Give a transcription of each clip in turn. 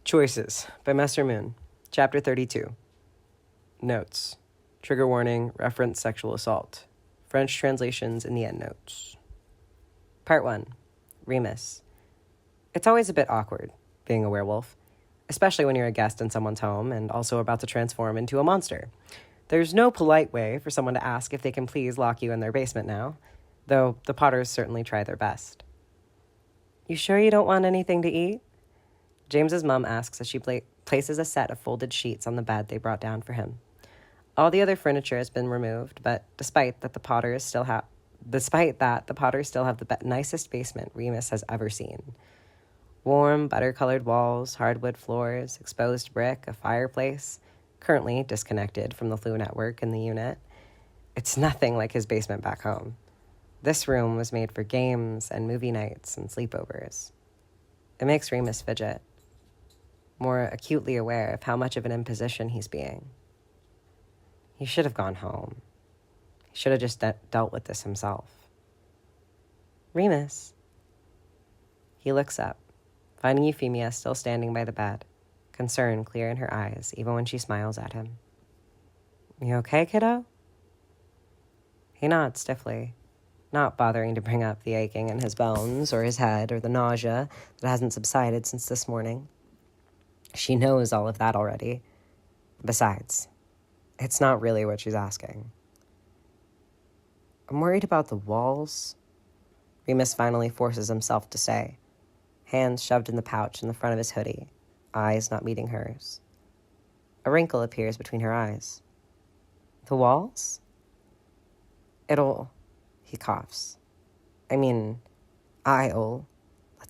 Choices by MesserMoon, Chapter 32. Notes. Trigger warning, reference sexual assault. French translations in the endnotes. Part 1. Remus. It's always a bit awkward, being a werewolf, especially when you're a guest in someone's home and also about to transform into a monster. There's no polite way for someone to ask if they can please lock you in their basement now, though the Potters certainly try their best. You sure you don't want anything to eat? James's mom asks as she places a set of folded sheets on the bed they brought down for him. All the other furniture has been removed, but despite that, the Potters still have the nicest basement Remus has ever seen. Warm, butter-colored walls, hardwood floors, exposed brick, a fireplace, currently disconnected from the Helloooo network in the unit. It's nothing like his basement back home. This room was made for games and movie nights and sleepovers. It makes Remus fidget, more acutely aware of how much of an imposition he's being. He should have gone home. He should have just dealt with this himself. Remus. He looks up, finding Euphemia still standing by the bed, concern clear in her eyes, even when she smiles at him. You okay, kiddo? He nods stiffly, not bothering to bring up the aching in his bones or his head or the nausea that hasn't subsided since this morning. She knows all of that already. Besides, it's not really what she's asking. I'm worried about the walls, Remus finally forces himself to say, hands shoved in the pouch in the front of his hoodie, eyes not meeting hers. A wrinkle appears between her eyes. The walls? He coughs. Let's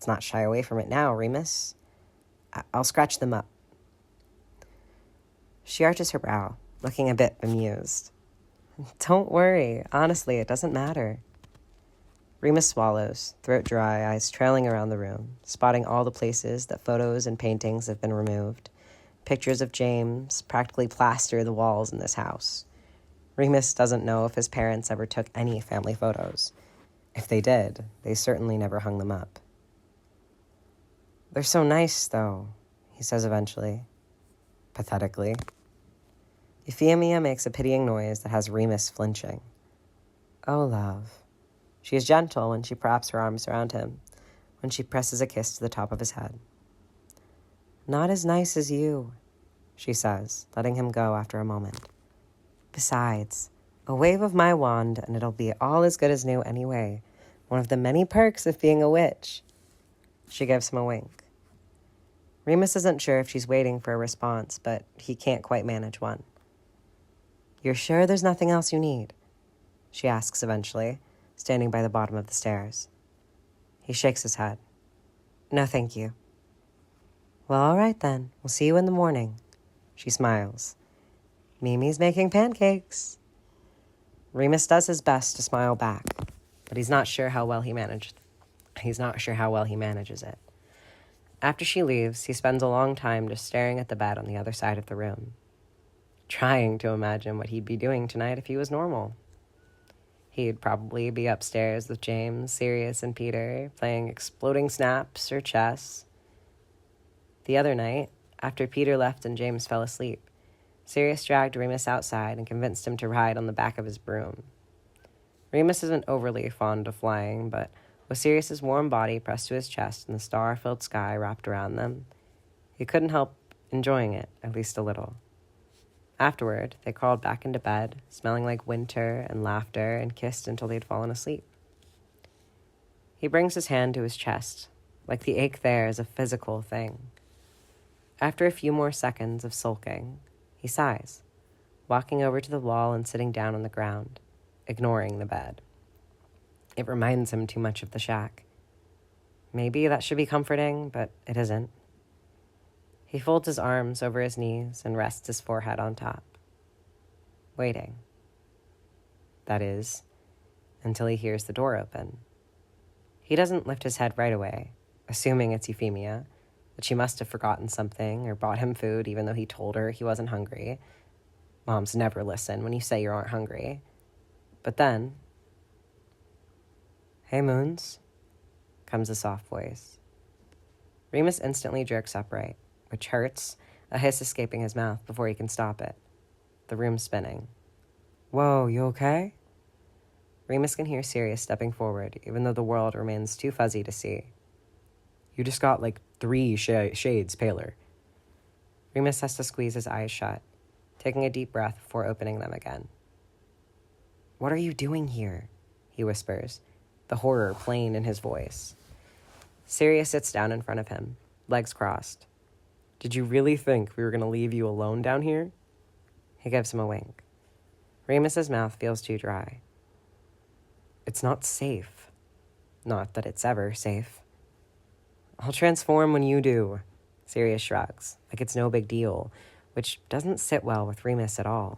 not shy away from it now, Remus. I'll scratch them up. She arches her brow, looking a bit bemused. Don't worry. Honestly, it doesn't matter. Remus swallows, throat dry, eyes trailing around the room, spotting all the places that photos and paintings have been removed. Pictures of James practically plaster the walls in this house. Remus doesn't know if his parents ever took any family photos. If they did, they certainly never hung them up. They're so nice, though, he says eventually, pathetically. Euphemia makes a pitying noise that has Remus flinching. Oh, love. She is gentle when she wraps her arms around him, when she presses a kiss to the top of his head. Not as nice as you, she says, letting him go after a moment. Besides, a wave of my wand and it'll be all as good as new anyway. One of the many perks of being a witch. She gives him a wink. Remus isn't sure if she's waiting for a response, but he can't quite manage one. You're sure there's nothing else you need? She asks eventually, standing by the bottom of the stairs. He shakes his head. No, thank you. Well, all right then. We'll see you in the morning. She smiles. Mimi's making pancakes. Remus does his best to smile back, but he's not sure how well he manages it. After she leaves, he spends a long time just staring at the bed on the other side of the room, trying to imagine what he'd be doing tonight if he was normal. He'd probably be upstairs with James, Sirius, and Peter, playing exploding snaps or chess. The other night, after Peter left and James fell asleep, Sirius dragged Remus outside and convinced him to ride on the back of his broom. Remus isn't overly fond of flying, but with Sirius's warm body pressed to his chest and the star-filled sky wrapped around them, he couldn't help enjoying it, at least a little. Afterward, they crawled back into bed, smelling like winter and laughter, and kissed until they'd fallen asleep. He brings his hand to his chest, like the ache there is a physical thing. After a few more seconds of sulking, he sighs, walking over to the wall and sitting down on the ground, ignoring the bed. It reminds him too much of the shack. Maybe that should be comforting, but it isn't. He folds his arms over his knees and rests his forehead on top, waiting. That is, until he hears the door open. He doesn't lift his head right away, assuming it's Euphemia, that she must have forgotten something or bought him food even though he told her he wasn't hungry. Moms never listen when you say you aren't hungry. But then, "Hey, Moons," comes a soft voice. Remus instantly jerks upright, which hurts, a hiss escaping his mouth before he can stop it. The room's spinning. Whoa, you okay? Remus can hear Sirius stepping forward, even though the world remains too fuzzy to see. You just got like 3 shades paler. Remus has to squeeze his eyes shut, taking a deep breath before opening them again. What are you doing here? He whispers, the horror plain in his voice. Sirius sits down in front of him, legs crossed. Did you really think we were going to leave you alone down here? He gives him a wink. Remus's mouth feels too dry. It's not safe. Not that it's ever safe. I'll transform when you do, Sirius shrugs, like it's no big deal, which doesn't sit well with Remus at all.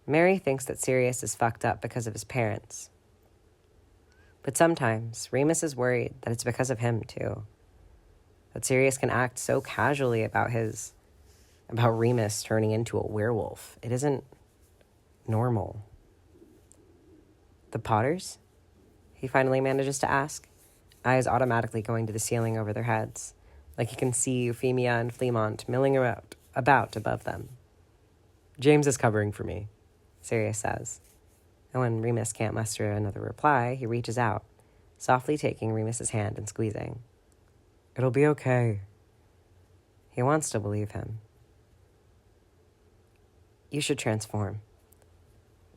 Mary thinks that Sirius is fucked up because of his parents. But sometimes Remus is worried that it's because of him, too. That Sirius can act so casually about Remus turning into a werewolf. It isn't normal. The Potters? He finally manages to ask, eyes automatically going to the ceiling over their heads, like he can see Euphemia and Fleamont milling about above them. James is covering for me, Sirius says. And when Remus can't muster another reply, he reaches out, softly taking Remus's hand and squeezing. It'll be okay. He wants to believe him. You should transform,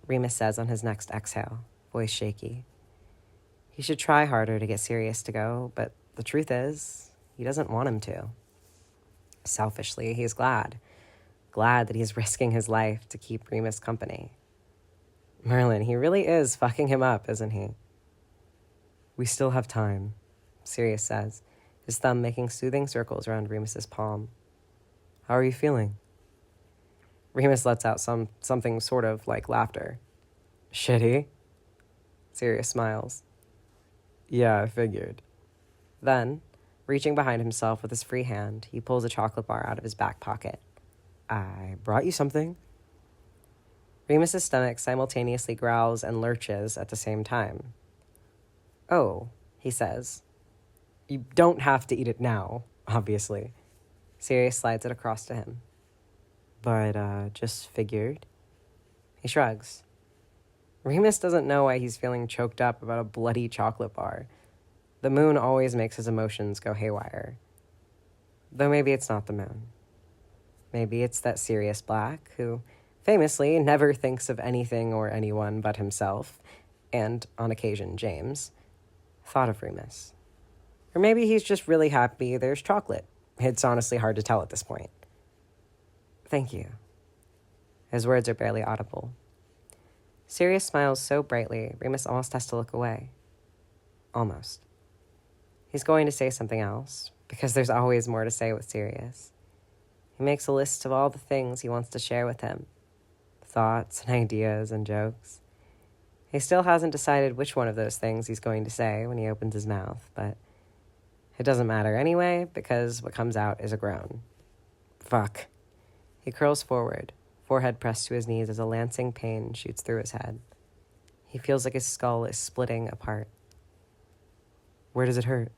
Remus says on his next exhale, voice shaky. He should try harder to get Sirius to go, but the truth is, he doesn't want him to. Selfishly, he's glad that he's risking his life to keep Remus company. Merlin, he really is fucking him up, isn't he? We still have time, Sirius says, his thumb making soothing circles around Remus's palm. How are you feeling? Remus lets out something sort of like laughter. Shitty? Sirius smiles. Yeah, I figured. Then, reaching behind himself with his free hand, he pulls a chocolate bar out of his back pocket. I brought you something. Remus's stomach simultaneously growls and lurches at the same time. Oh, he says. You don't have to eat it now, obviously. Sirius slides it across to him. But, just figured. He shrugs. Remus doesn't know why he's feeling choked up about a bloody chocolate bar. The moon always makes his emotions go haywire. Though maybe it's not the moon. Maybe it's that Sirius Black, who famously never thinks of anything or anyone but himself, and, on occasion, James, thought of Remus. Or maybe he's just really happy there's chocolate. It's honestly hard to tell at this point. Thank you. His words are barely audible. Sirius smiles so brightly, Remus almost has to look away. Almost. He's going to say something else, because there's always more to say with Sirius. He makes a list of all the things he wants to share with him. Thoughts and ideas and jokes. He still hasn't decided which one of those things he's going to say when he opens his mouth, but it doesn't matter anyway, because what comes out is a groan. Fuck. He curls forward, forehead pressed to his knees as a lancing pain shoots through his head. He feels like his skull is splitting apart. Where does it hurt?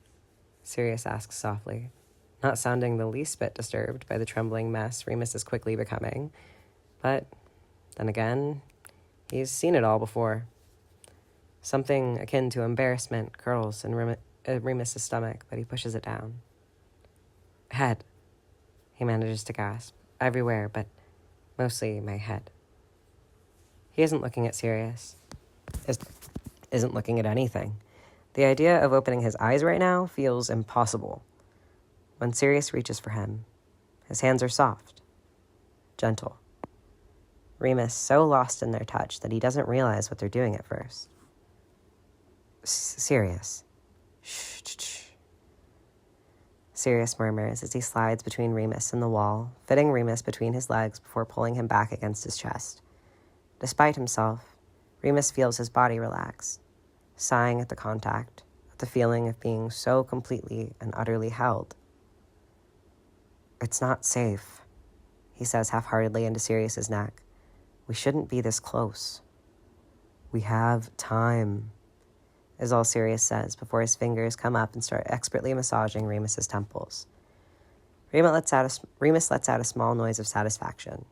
Sirius asks softly, not sounding the least bit disturbed by the trembling mess Remus is quickly becoming. But, then again, he's seen it all before. Something akin to embarrassment curls in Remus's stomach, but he pushes it down. Head, he manages to gasp. Everywhere, but mostly my head. He isn't looking at Sirius. Isn't looking at anything. The idea of opening his eyes right now feels impossible. When Sirius reaches for him, his hands are soft, gentle. Remus so lost in their touch that he doesn't realize what they're doing at first. Sirius. Shh, shh, shh. Sirius murmurs as he slides between Remus and the wall, fitting Remus between his legs before pulling him back against his chest. Despite himself, Remus feels his body relax, sighing at the contact, at the feeling of being so completely and utterly held. It's not safe, he says half-heartedly into Sirius's neck. We shouldn't be this close. We have time, is all Sirius says before his fingers come up and start expertly massaging Remus's temples. Remus lets out a small noise of satisfaction.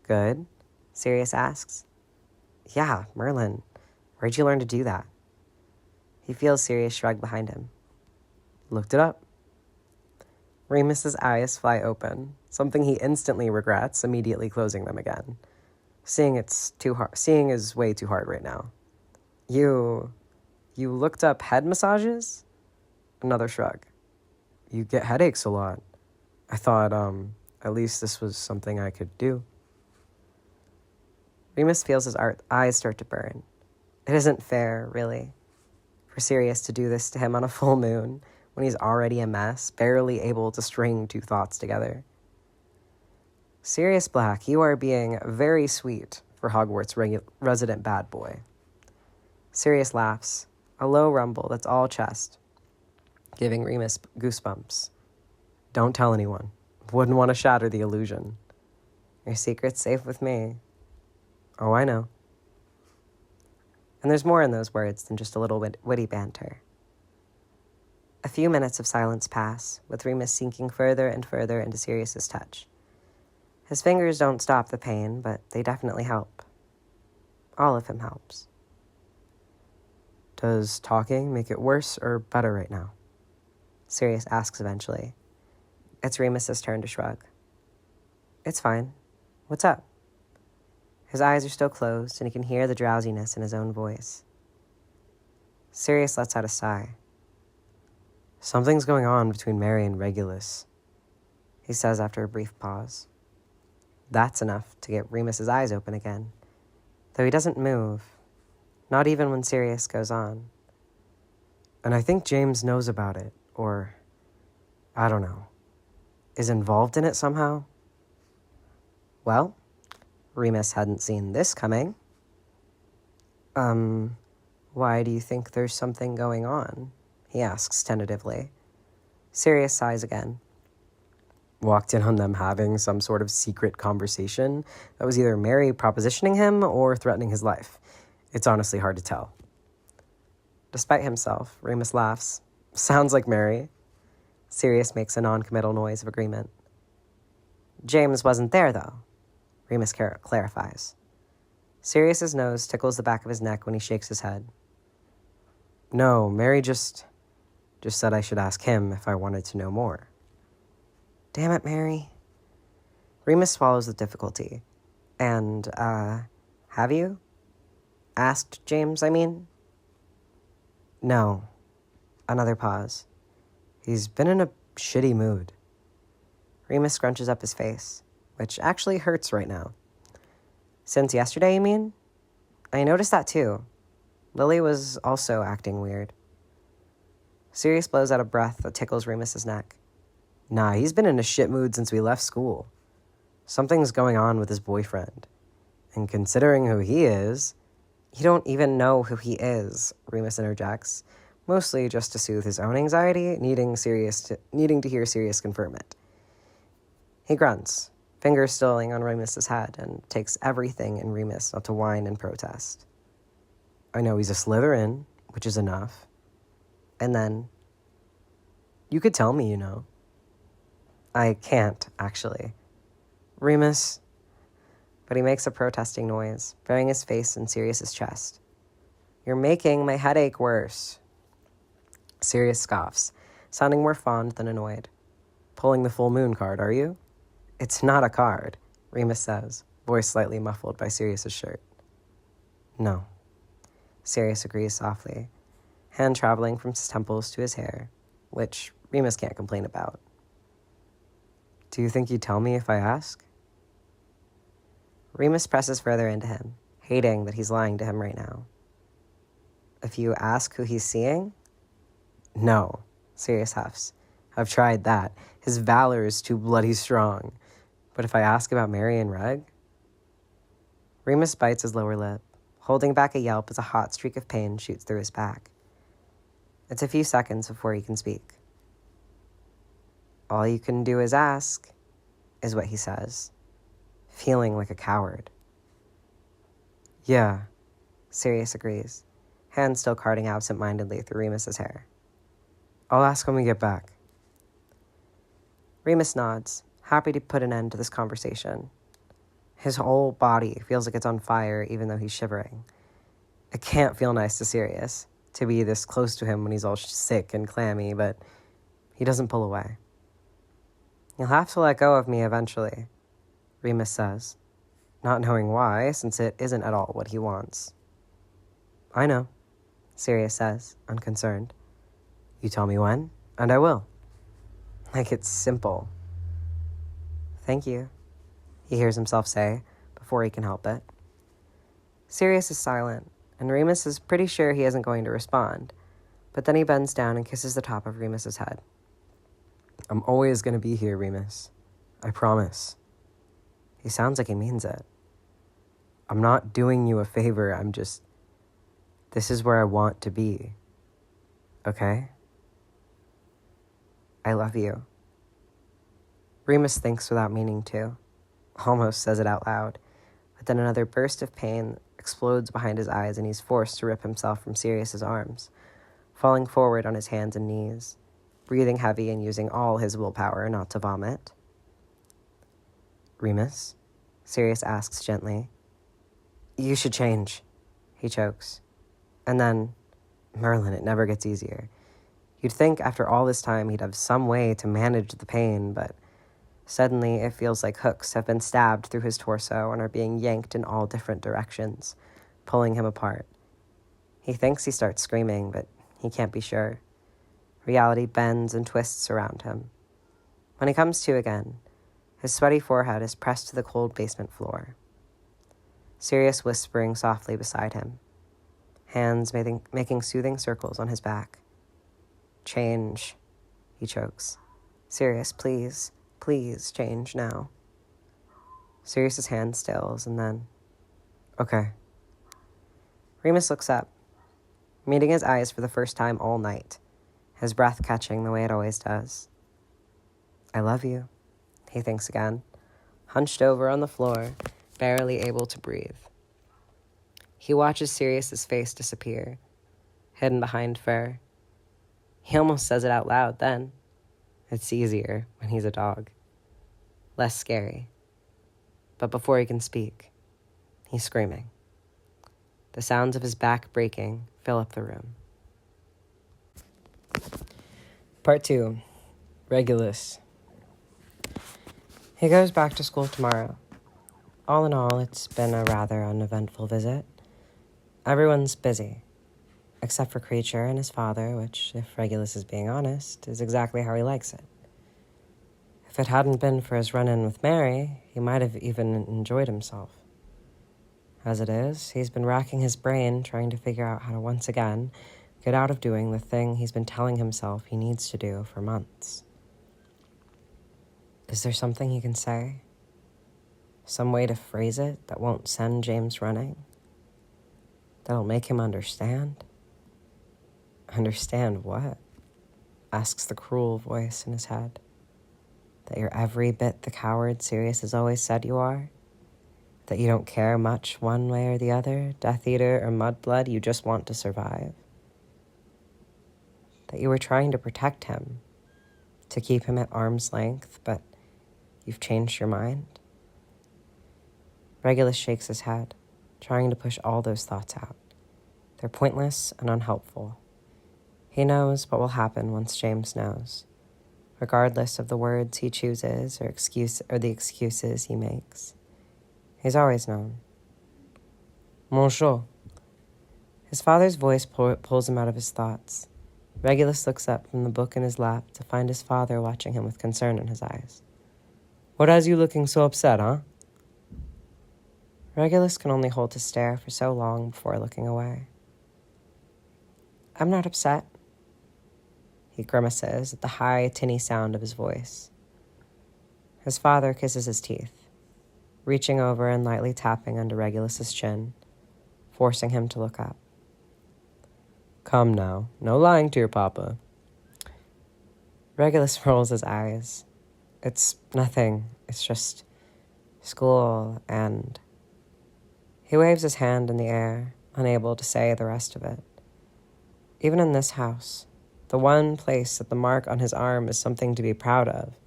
Good? Sirius asks. Yeah, Merlin. Where'd you learn to do that? He feels Sirius shrug behind him. Looked it up. Remus's eyes fly open, something he instantly regrets, immediately closing them again. Seeing is way too hard right now. You looked up head massages? Another shrug. You get headaches a lot. I thought, at least this was something I could do. Remus feels his eyes start to burn. It isn't fair, really, for Sirius to do this to him on a full moon when he's already a mess, barely able to string two thoughts together. Sirius Black, you are being very sweet for Hogwarts resident bad boy. Sirius laughs, a low rumble that's all chest, giving Remus goosebumps. Don't tell anyone. Wouldn't want to shatter the illusion. Your secret's safe with me. Oh, I know. And there's more in those words than just a little witty banter. A few minutes of silence pass, with Remus sinking further and further into Sirius's touch. His fingers don't stop the pain, but they definitely help. All of him helps. Does talking make it worse or better right now? Sirius asks eventually. It's Remus's turn to shrug. It's fine. What's up? His eyes are still closed, and he can hear the drowsiness in his own voice. Sirius lets out a sigh. Something's going on between Mary and Regulus, he says after a brief pause. That's enough to get Remus's eyes open again, though he doesn't move, not even when Sirius goes on. And I think James knows about it, or, I don't know, is involved in it somehow. Well, Remus hadn't seen this coming. Why do you think there's something going on? He asks tentatively. Sirius sighs again. Walked in on them having some sort of secret conversation that was either Mary propositioning him or threatening his life. It's honestly hard to tell. Despite himself, Remus laughs. Sounds like Mary. Sirius makes a non-committal noise of agreement. James wasn't there, though, Remus clarifies. Sirius's nose tickles the back of his neck when he shakes his head. No, Mary just said I should ask him if I wanted to know more. Damn it, Mary. Remus swallows with difficulty. And, have you? Asked James, I mean? No. Another pause. He's been in a shitty mood. Remus scrunches up his face, which actually hurts right now. Since yesterday, you mean? I noticed that too. Lily was also acting weird. Sirius blows out a breath that tickles Remus's neck. Nah, he's been in a shit mood since we left school. Something's going on with his boyfriend. And considering who he is... You don't even know who he is, Remus interjects, mostly just to soothe his own anxiety, needing to hear Sirius confirm it. He grunts, fingers stilling on Remus's head, and takes everything in Remus not to whine and protest. I know he's a Slytherin, which is enough. And then, you could tell me, you know. I can't, actually. Remus... But he makes a protesting noise, burying his face in Sirius's chest. You're making my headache worse. Sirius scoffs, sounding more fond than annoyed. Pulling the full moon card, are you? It's not a card, Remus says, voice slightly muffled by Sirius's shirt. No. Sirius agrees softly, hand traveling from his temples to his hair, which Remus can't complain about. Do you think you'd tell me if I ask? Remus presses further into him, hating that he's lying to him right now. If you ask who he's seeing? No, Sirius huffs. I've tried that. His valor is too bloody strong. But if I ask about Mary and Reg? Remus bites his lower lip, holding back a yelp as a hot streak of pain shoots through his back. It's a few seconds before he can speak. All you can do is ask, is what he says, feeling like a coward. Yeah, Sirius agrees, hand still carding absent-mindedly through Remus's hair. I'll ask when we get back. Remus nods, happy to put an end to this conversation. His whole body feels like it's on fire, even though he's shivering. It can't feel nice to Sirius to be this close to him when he's all sick and clammy, but he doesn't pull away. "You'll have to let go of me eventually," Remus says, not knowing why, since it isn't at all what he wants. "I know," Sirius says, unconcerned. "You tell me when, and I will." Like it's simple. "Thank you," he hears himself say before he can help it. Sirius is silent, and Remus is pretty sure he isn't going to respond, but then he bends down and kisses the top of Remus's head. "I'm always going to be here, Remus. I promise." He sounds like he means it. "I'm not doing you a favor, this is where I want to be. Okay? I love you." Remus thinks without meaning to, almost says it out loud, but then another burst of pain explodes behind his eyes and he's forced to rip himself from Sirius's arms, falling forward on his hands and knees, breathing heavy and using all his willpower not to vomit. "Remus?" Sirius asks gently. "You should change," he chokes. And then, Merlin, it never gets easier. You'd think after all this time he'd have some way to manage the pain, but suddenly it feels like hooks have been stabbed through his torso and are being yanked in all different directions, pulling him apart. He thinks he starts screaming, but he can't be sure. Reality bends and twists around him. When he comes to again, his sweaty forehead is pressed to the cold basement floor. Sirius whispering softly beside him, hands making soothing circles on his back. "Change," he chokes. "Sirius, please, please change now." Sirius's hand stills, and then, "Okay." Remus looks up, meeting his eyes for the first time all night, his breath catching the way it always does. "I love you," he thinks again, hunched over on the floor, barely able to breathe. He watches Sirius's face disappear, hidden behind fur. He almost says it out loud then. It's easier when he's a dog. Less scary. But before he can speak, he's screaming. The sounds of his back breaking fill up the room. Part 2. Regulus. He goes back to school tomorrow. All in all, it's been a rather uneventful visit. Everyone's busy, except for Creature and his father, which, if Regulus is being honest, is exactly how he likes it. If it hadn't been for his run-in with Mary, he might have even enjoyed himself. As it is, he's been racking his brain trying to figure out how to once again get out of doing the thing he's been telling himself he needs to do for months. Is there something he can say? Some way to phrase it that won't send James running? That'll make him understand? Understand what? Asks the cruel voice in his head. That you're every bit the coward Sirius has always said you are? That you don't care much one way or the other, Death Eater or Mudblood, you just want to survive? That you were trying to protect him, to keep him at arm's length, but you've changed your mind? Regulus shakes his head, trying to push all those thoughts out. They're pointless and unhelpful. He knows what will happen once James knows, regardless of the words he chooses or the excuses he makes. He's always known. "Monsieur." His father's voice pulls him out of his thoughts. Regulus looks up from the book in his lap to find his father watching him with concern in his eyes. "What has you looking so upset, huh?" Regulus can only hold his stare for so long before looking away. "I'm not upset." He grimaces at the high, tinny sound of his voice. His father kisses his teeth, reaching over and lightly tapping under Regulus's chin, forcing him to look up. "Come now, no lying to your papa." Regulus rolls his eyes. "It's nothing. It's just school and..." He waves his hand in the air, unable to say the rest of it. Even in this house, the one place that the mark on his arm is something to be proud of,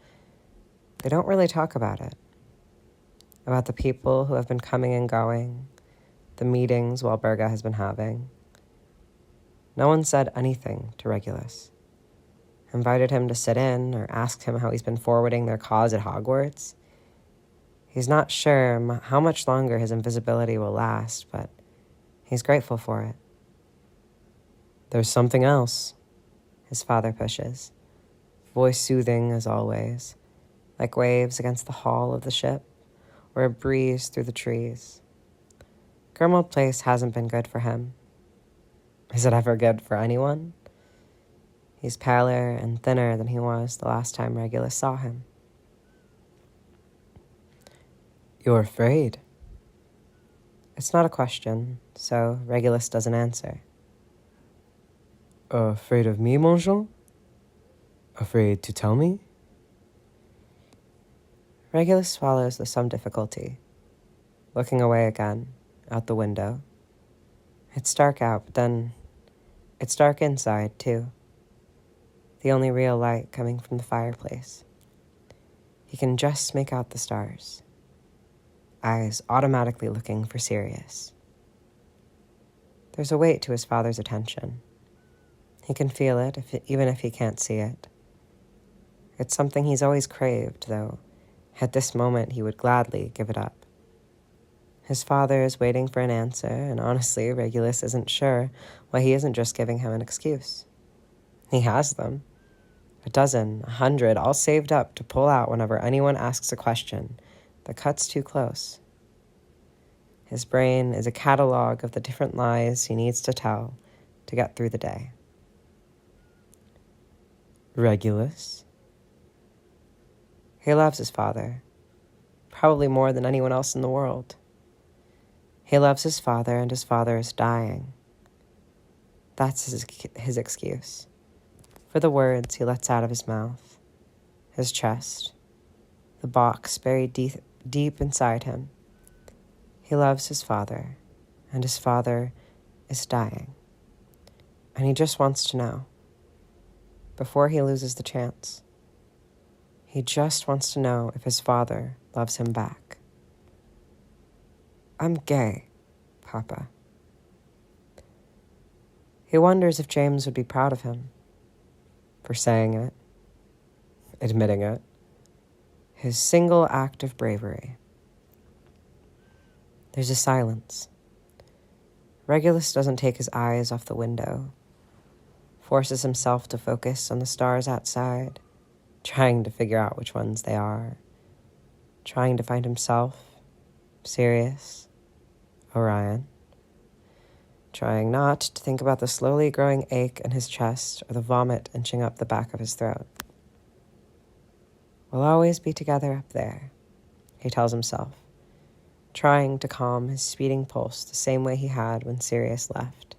They don't really talk about the people who have been coming and going, the meetings Walburga has been having. No one said anything to Regulus, invited him to sit in or asked him how he's been forwarding their cause at Hogwarts. He's not sure how much longer his invisibility will last, but he's grateful for it. There's something else, his father pushes, voice soothing as always, like waves against the hull of the ship or a breeze through the trees. Grimmauld Place hasn't been good for him. Is it ever good for anyone? He's paler and thinner than he was the last time Regulus saw him. You're afraid? It's not a question, so Regulus doesn't answer. Afraid of me, Monsieur? Afraid to tell me? Regulus swallows with some difficulty, looking away again, out the window. It's dark out, but then it's dark inside, too. The only real light coming from the fireplace. He can just make out the stars, eyes automatically looking for Sirius. There's a weight to his father's attention. He can feel it, even if he can't see it. It's something he's always craved, though at this moment he would gladly give it up. His father is waiting for an answer, and honestly, Regulus isn't sure why he isn't just giving him an excuse. He has them. 12, 100, all saved up to pull out whenever anyone asks a question that cuts too close. His brain is a catalog of the different lies he needs to tell to get through the day. Regulus? He loves his father, probably more than anyone else in the world. He loves his father, and his father is dying. That's his excuse for the words he lets out of his mouth, his chest, the box buried deep inside him. He loves his father, and his father is dying. And he just wants to know, before he loses the chance. He just wants to know if his father loves him back. I'm gay, Papa. He wonders if James would be proud of him for saying it, admitting it, his single act of bravery. There's a silence. Regulus doesn't take his eyes off the window, forces himself to focus on the stars outside, trying to figure out which ones they are, trying to find himself, Sirius, Orion, trying not to think about the slowly growing ache in his chest or the vomit inching up the back of his throat. We'll always be together up there, he tells himself, trying to calm his speeding pulse the same way he had when Sirius left.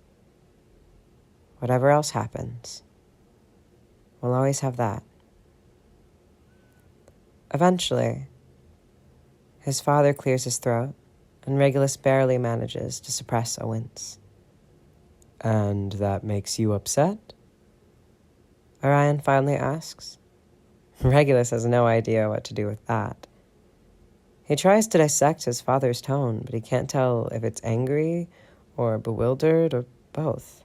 Whatever else happens, we'll always have that. Eventually, his father clears his throat, and Regulus barely manages to suppress a wince. And that makes you upset? Orion finally asks. Regulus has no idea what to do with that. He tries to dissect his father's tone, but he can't tell if it's angry or bewildered or both.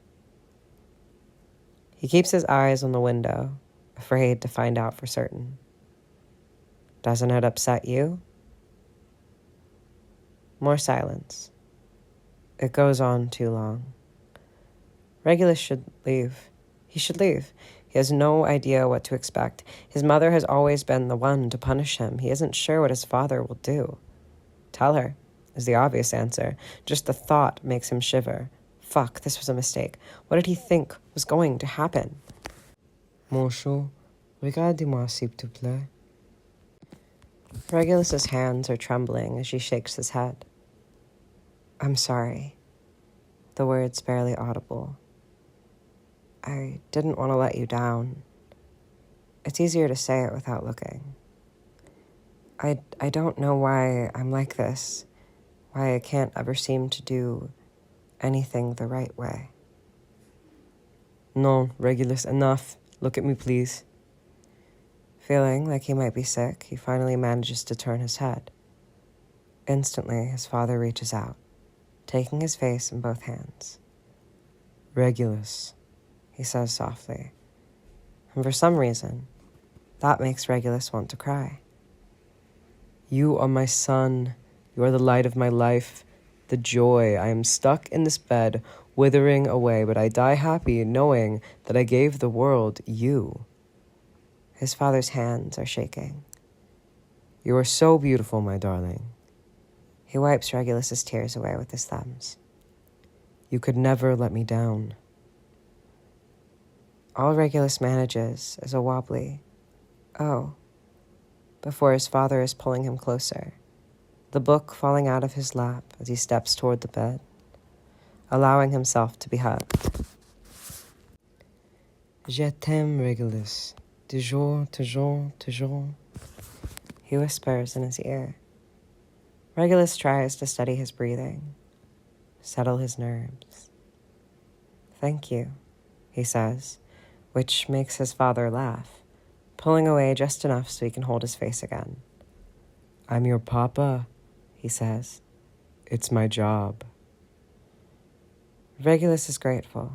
He keeps his eyes on the window, afraid to find out for certain. Doesn't it upset you? More silence. It goes on too long. Regulus should leave. He should leave. He has no idea what to expect. His mother has always been the one to punish him. He isn't sure what his father will do. Tell her is the obvious answer. Just the thought makes him shiver. Fuck, this was a mistake. What did he think was going to happen? Monsieur, regardez-moi s'il te plaît. Regulus's hands are trembling as she shakes his head. I'm sorry. The words barely audible. I didn't want to let you down. It's easier to say it without looking. I don't know why I'm like this, why I can't ever seem to do anything the right way. No, Regulus, enough. Look at me, please. Feeling like he might be sick, he finally manages to turn his head. Instantly, his father reaches out, taking his face in both hands. "Regulus," he says softly. And for some reason, that makes Regulus want to cry. "You are my son. You are the light of my life, the joy. I am stuck in this bed, withering away, but I die happy knowing that I gave the world you." His father's hands are shaking. "You are so beautiful, my darling." He wipes Regulus's tears away with his thumbs. "You could never let me down." All Regulus manages is a wobbly, "Oh," before his father is pulling him closer, the book falling out of his lap as he steps toward the bed, allowing himself to be hugged. "Je t'aime, Regulus, toujours, toujours, toujours," he whispers in his ear. Regulus tries to steady his breathing, settle his nerves. "Thank you," he says, which makes his father laugh, pulling away just enough so he can hold his face again. "I'm your papa," he says. "It's my job." Regulus is grateful.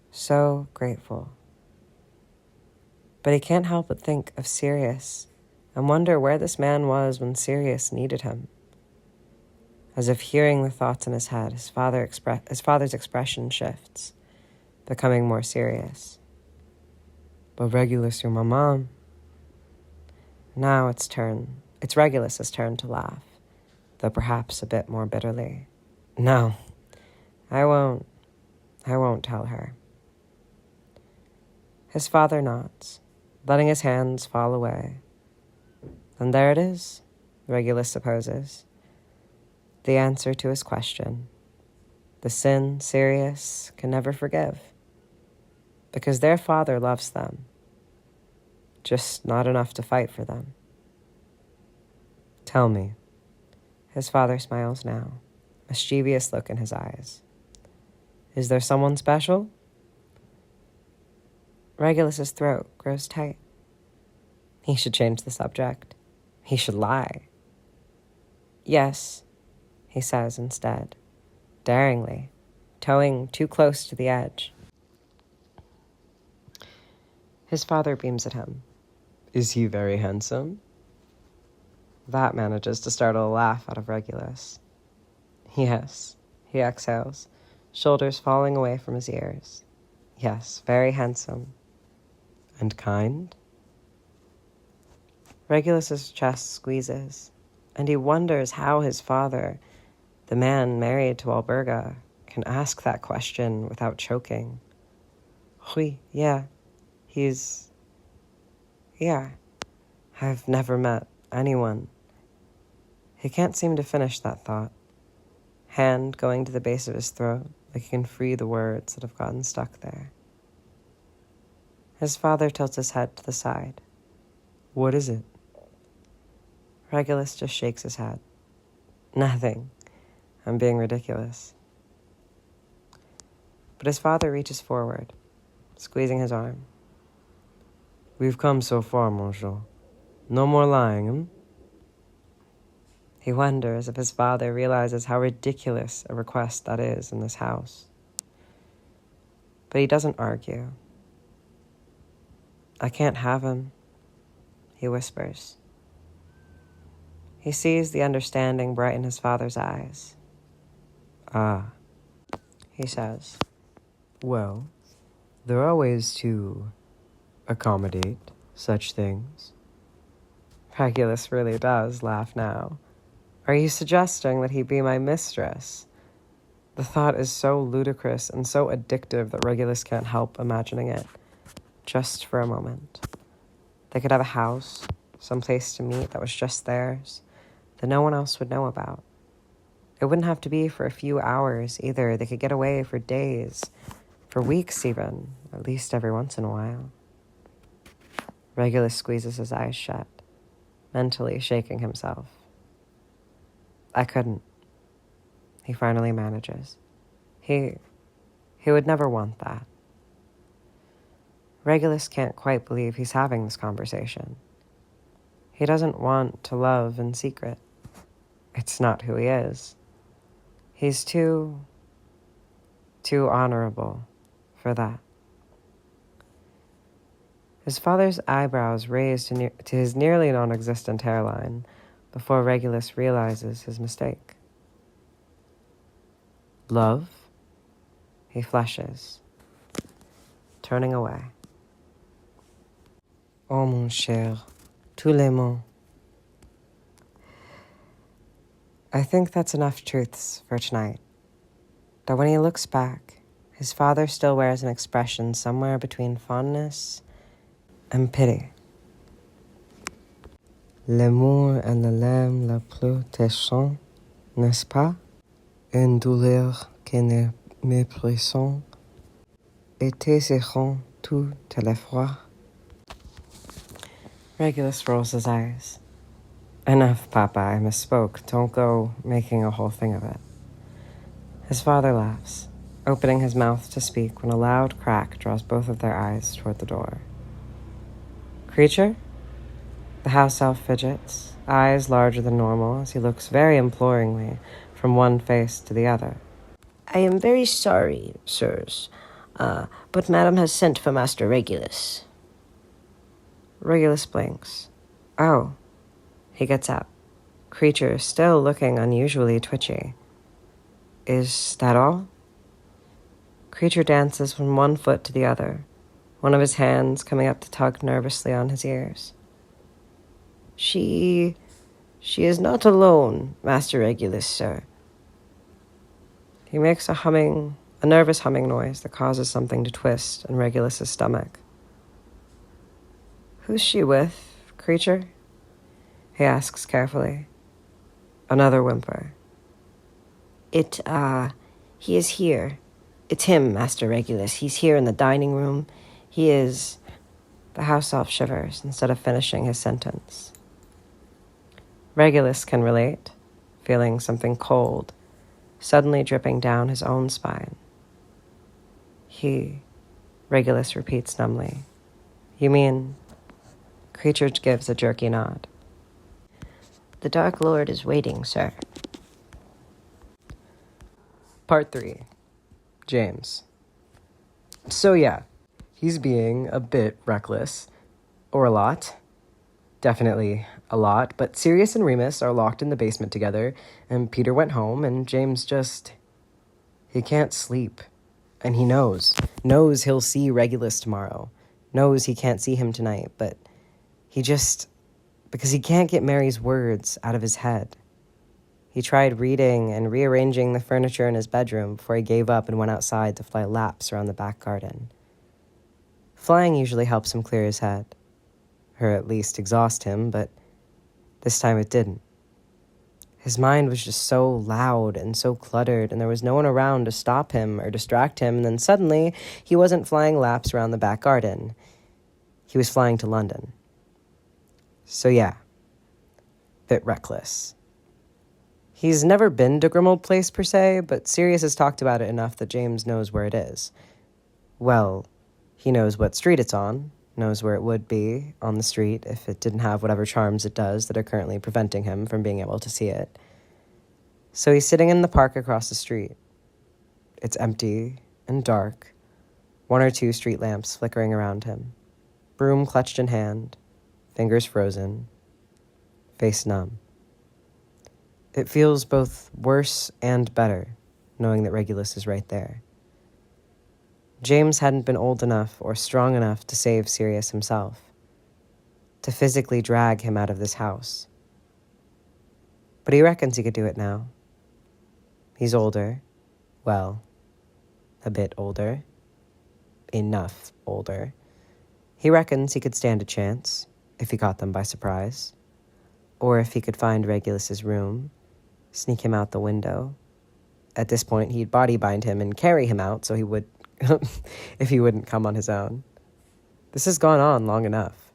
So grateful. But he can't help but think of Sirius and wonder where this man was when Sirius needed him. As if hearing the thoughts in his head, his father's expression shifts, becoming more serious. "But Regulus, you're my mom." Now it's Regulus's turn to laugh, though perhaps a bit more bitterly. "No, I won't tell her." His father nods, letting his hands fall away. And there it is, Regulus supposes. The answer to his question. The sin Sirius can never forgive. Because their father loves them. Just not enough to fight for them. "Tell me." His father smiles now, mischievous look in his eyes. "Is there someone special?" Regulus's throat grows tight. He should change the subject. He should lie. "Yes," he says instead, daringly, towing too close to the edge. His father beams at him. "Is he very handsome?" That manages to startle a laugh out of Regulus. "Yes," he exhales, shoulders falling away from his ears. "Yes, very handsome." "And kind?" Regulus's chest squeezes, and he wonders how his father, the man married to Alberga, can ask that question without choking. "Oui, yeah, yeah, I've never met anyone." He can't seem to finish that thought, hand going to the base of his throat like he can free the words that have gotten stuck there. His father tilts his head to the side. "What is it?" Regulus just shakes his head. "Nothing. I'm being ridiculous." But his father reaches forward, squeezing his arm. "We've come so far, monsieur. No more lying, hmm?" He wonders if his father realizes how ridiculous a request that is in this house. But he doesn't argue. "I can't have him," he whispers. He sees the understanding brighten his father's eyes. "Ah," he says. "Well, there are ways to accommodate such things." Regulus really does laugh now. "Are you suggesting that he be my mistress?" The thought is so ludicrous and so addictive that Regulus can't help imagining it, just for a moment. They could have a house, some place to meet that was just theirs, that no one else would know about. It wouldn't have to be for a few hours either. They could get away for days, for weeks even, at least every once in a while. Regulus squeezes his eyes shut, mentally shaking himself. "I couldn't," he finally manages. He would never want that. Regulus can't quite believe he's having this conversation. He doesn't want to love in secret. It's not who he is. He's too honorable for that. His father's eyebrows raised to his nearly non-existent hairline before Regulus realizes his mistake. Love? He flushes, turning away. Oh, mon cher, tous les mots. I think that's enough truths for tonight. But when he looks back, his father still wears an expression somewhere between fondness and pity. L'amour est la lame la plus touchante, n'est-ce pas? Une douleur qui ne méprisons et t'essayeront tout à la fois. Regulus rolls his eyes. Enough, Papa, I misspoke. Don't go making a whole thing of it. His father laughs, opening his mouth to speak when a loud crack draws both of their eyes toward the door. Creature? The house elf fidgets, eyes larger than normal, as he looks very imploringly from one face to the other. I am very sorry, sirs, but Madam has sent for Master Regulus. Regulus blinks. Oh. He gets up. Creature still looking unusually twitchy. Is that all? Creature dances from one foot to the other, one of his hands coming up to tug nervously on his ears. She is not alone, Master Regulus, sir. He makes a nervous humming noise that causes something to twist in Regulus's stomach. Who's she with, Creature? He asks carefully. Another whimper. He is here. It's him, Master Regulus. He's here in the dining room. He is... The house elf shivers instead of finishing his sentence. Regulus can relate, feeling something cold, suddenly dripping down his own spine. Regulus repeats numbly. You mean... Creature gives a jerky nod. The Dark Lord is waiting, sir. Part 3. James. So yeah, he's being a bit reckless. Or a lot. Definitely a lot. But Sirius and Remus are locked in the basement together, and Peter went home, and James he can't sleep. And he knows he'll see Regulus tomorrow. Knows he can't see him tonight, but because he can't get Mary's words out of his head. He tried reading and rearranging the furniture in his bedroom before he gave up and went outside to fly laps around the back garden. Flying usually helps him clear his head, or at least exhaust him, but this time it didn't. His mind was just so loud and so cluttered, and there was no one around to stop him or distract him, and then suddenly he wasn't flying laps around the back garden. He was flying to London. So yeah, bit reckless. He's never been to Grimmauld Place per se, but Sirius has talked about it enough that James knows where it is. Well, he knows what street it's on, knows where it would be on the street if it didn't have whatever charms it does that are currently preventing him from being able to see it. So he's sitting in the park across the street. It's empty and dark, one or two street lamps flickering around him, broom clutched in hand, fingers frozen, face numb. It feels both worse and better, knowing that Regulus is right there. James hadn't been old enough or strong enough to save Sirius himself, to physically drag him out of this house. But he reckons he could do it now. He's older. Well, a bit older. Enough older. He reckons he could stand a chance, if he caught them by surprise, or if he could find Regulus's room, sneak him out the window. At this point, he'd body bind him and carry him out so he would, if he wouldn't come on his own. This has gone on long enough.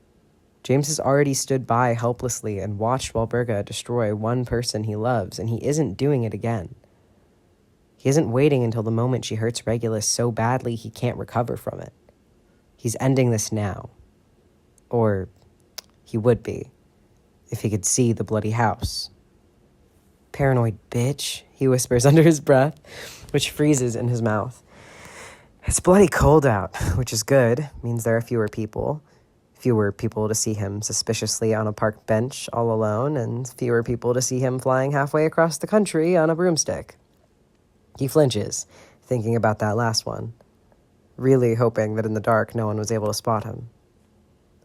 James has already stood by helplessly and watched Walburga destroy one person he loves, and he isn't doing it again. He isn't waiting until the moment she hurts Regulus so badly he can't recover from it. He's ending this now. Or he would be, if he could see the bloody house. Paranoid bitch, he whispers under his breath, which freezes in his mouth. It's bloody cold out, which is good. Means there are fewer people. Fewer people to see him suspiciously on a park bench all alone, and fewer people to see him flying halfway across the country on a broomstick. He flinches, thinking about that last one, really hoping that in the dark no one was able to spot him.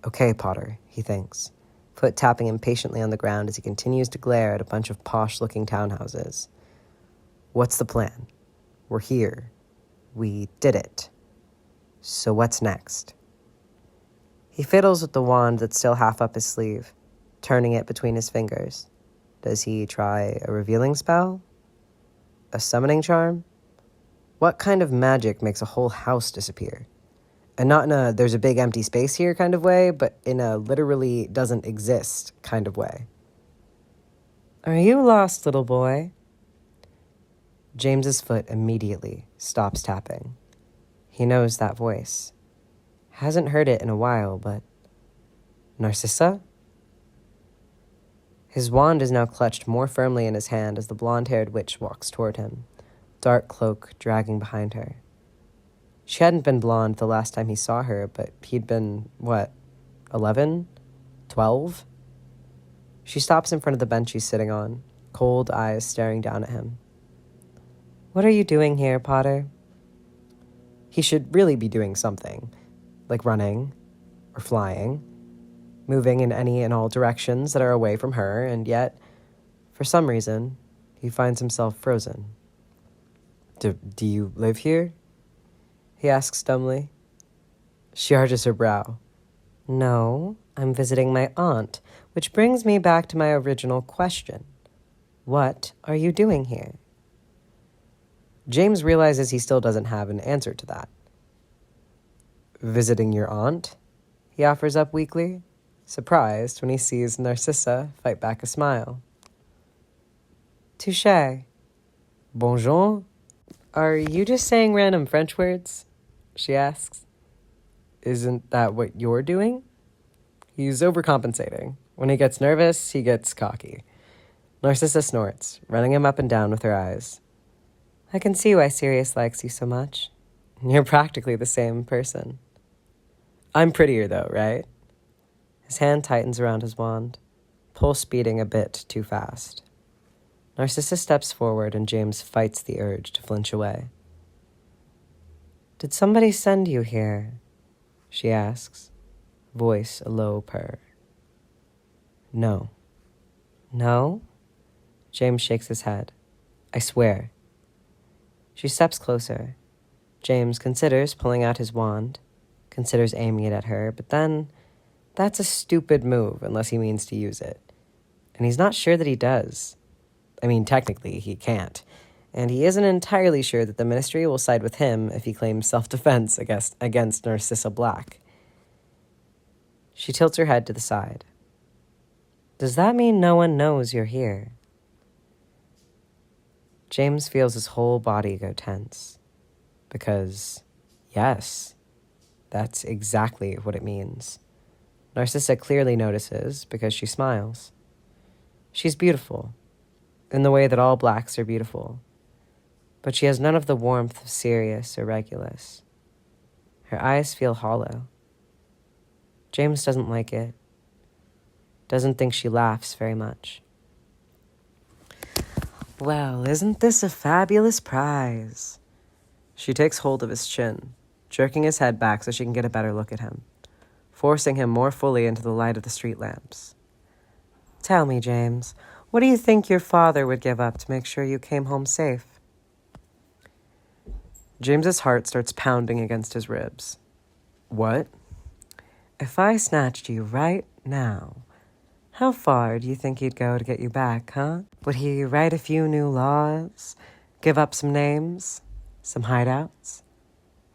Okay, Potter, he thinks, foot tapping impatiently on the ground as he continues to glare at a bunch of posh-looking townhouses. What's the plan? We're here. We did it. So what's next? He fiddles with the wand that's still half up his sleeve, turning it between his fingers. Does he try a revealing spell? A summoning charm? What kind of magic makes a whole house disappear? And not in a there's a big empty space here kind of way, but in a literally doesn't exist kind of way. Are you lost, little boy? James's foot immediately stops tapping. He knows that voice. Hasn't heard it in a while, but... Narcissa? His wand is now clutched more firmly in his hand as the blonde-haired witch walks toward him, dark cloak dragging behind her. She hadn't been blonde the last time he saw her, but he'd been, 11? 12? She stops in front of the bench he's sitting on, cold eyes staring down at him. What are you doing here, Potter? He should really be doing something, like running or flying, moving in any and all directions that are away from her, and yet, for some reason, he finds himself frozen. Do you live here? He asks dumbly. She arches her brow. No, I'm visiting my aunt, which brings me back to my original question. What are you doing here? James realizes he still doesn't have an answer to that. Visiting your aunt? He offers up weakly, surprised when he sees Narcissa fight back a smile. Touché. Bonjour. Are you just saying random French words? She asks. Isn't that what you're doing? He's overcompensating. When he gets nervous, he gets cocky. Narcissa snorts, running him up and down with her eyes. I can see why Sirius likes you so much. You're practically the same person. I'm prettier, though, right? His hand tightens around his wand, pulse beating a bit too fast. Narcissa steps forward and James fights the urge to flinch away. Did somebody send you here? She asks, voice a low purr. No. No? James shakes his head. I swear. She steps closer. James considers pulling out his wand, considers aiming it at her, but then that's a stupid move unless he means to use it. And he's not sure that he does. I mean, technically, he can't. And he isn't entirely sure that the Ministry will side with him if he claims self-defense against Narcissa Black. She tilts her head to the side. Does that mean no one knows you're here? James feels his whole body go tense. Because, yes, that's exactly what it means. Narcissa clearly notices because she smiles. She's beautiful, in the way that all blacks are beautiful. But she has none of the warmth of Sirius or Regulus. Her eyes feel hollow. James doesn't like it. Doesn't think she laughs very much. Well, isn't this a fabulous prize? She takes hold of his chin, jerking his head back so she can get a better look at him, forcing him more fully into the light of the street lamps. Tell me, James, what do you think your father would give up to make sure you came home safe? James's heart starts pounding against his ribs. What? If I snatched you right now, how far do you think he'd go to get you back, huh? Would he write a few new laws? Give up some names? Some hideouts?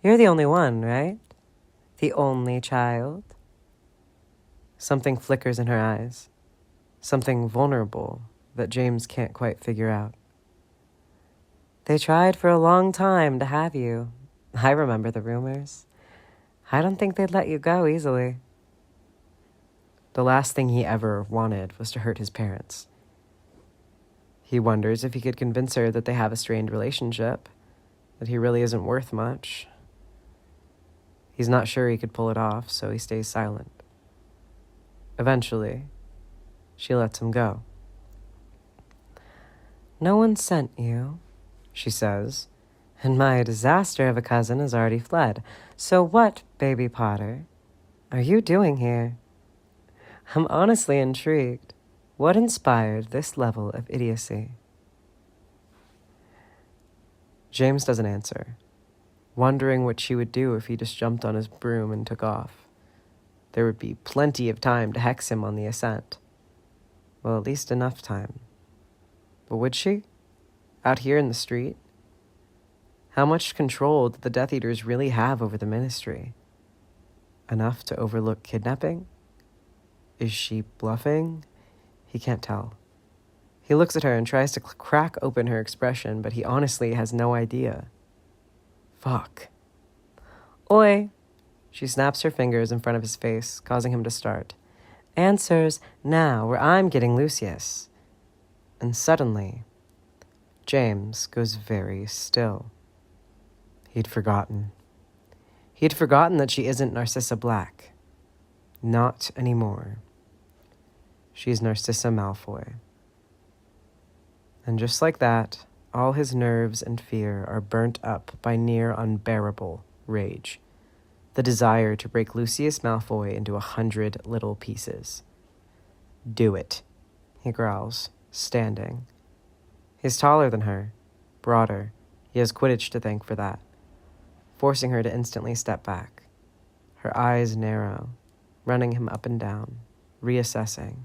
You're the only one, right? The only child? Something flickers in her eyes. Something vulnerable that James can't quite figure out. They tried for a long time to have you. I remember the rumors. I don't think they'd let you go easily. The last thing he ever wanted was to hurt his parents. He wonders if he could convince her that they have a strained relationship, that he really isn't worth much. He's not sure he could pull it off, so he stays silent. Eventually, she lets him go. No one sent you, she says, and my disaster of a cousin has already fled. So what, baby Potter, are you doing here? I'm honestly intrigued. What inspired this level of idiocy? James doesn't answer, wondering what she would do if he just jumped on his broom and took off. There would be plenty of time to hex him on the ascent. Well, at least enough time. But would she? Out here in the street? How much control did the Death Eaters really have over the Ministry? Enough to overlook kidnapping? Is she bluffing? He can't tell. He looks at her and tries to crack open her expression, but he honestly has no idea. Fuck. Oi! She snaps her fingers in front of his face, causing him to start. Answers now, or I'm getting Lucius. And suddenly, James goes very still. He'd forgotten. He'd forgotten that she isn't Narcissa Black. Not anymore. She's Narcissa Malfoy. And just like that, all his nerves and fear are burnt up by near unbearable rage. The desire to break Lucius Malfoy into 100 little pieces. Do it, he growls, standing. He's taller than her, broader. He has Quidditch to thank for that, forcing her to instantly step back. Her eyes narrow, running him up and down, reassessing.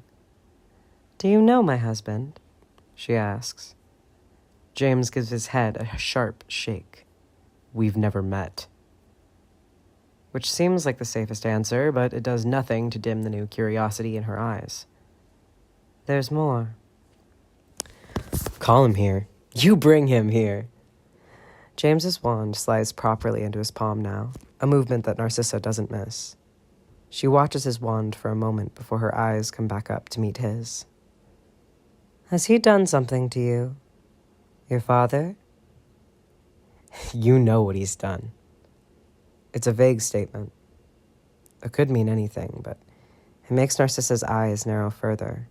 Do you know my husband? She asks. James gives his head a sharp shake. We've never met. Which seems like the safest answer, but it does nothing to dim the new curiosity in her eyes. There's more. Call him here. You bring him here. James's wand slides properly into his palm now, a movement that Narcissa doesn't miss. She watches his wand for a moment before her eyes come back up to meet his. Has he done something to you? Your father? You know what he's done. It's a vague statement. It could mean anything, but it makes Narcissa's eyes narrow further.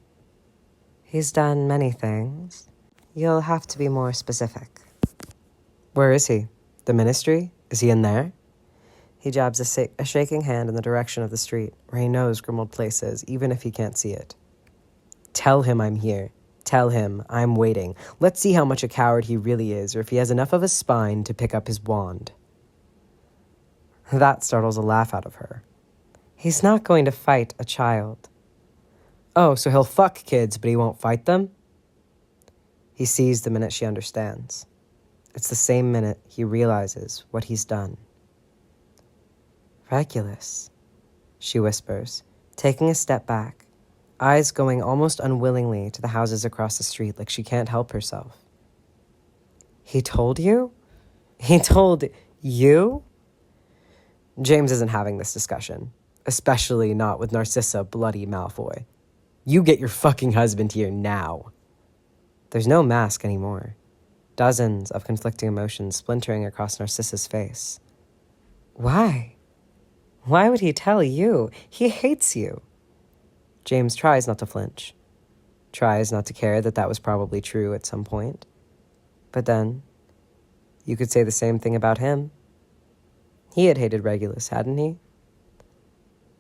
He's done many things. You'll have to be more specific. Where is he? The Ministry? Is he in there? He jabs a shaking hand in the direction of the street, where he knows Grimmauld Place is, even if he can't see it. Tell him I'm here. Tell him I'm waiting. Let's see how much a coward he really is, or if he has enough of a spine to pick up his wand. That startles a laugh out of her. He's not going to fight a child. Oh, so he'll fuck kids, but he won't fight them? He sees the minute she understands. It's the same minute he realizes what he's done. Regulus, she whispers, taking a step back, eyes going almost unwillingly to the houses across the street like she can't help herself. He told you? He told you? James isn't having this discussion, especially not with Narcissa Bloody Malfoy. You get your fucking husband here now. There's no mask anymore. Dozens of conflicting emotions splintering across Narcissa's face. Why? Why would he tell you? He hates you. James tries not to flinch. Tries not to care that that was probably true at some point. But then, you could say the same thing about him. He had hated Regulus, hadn't he?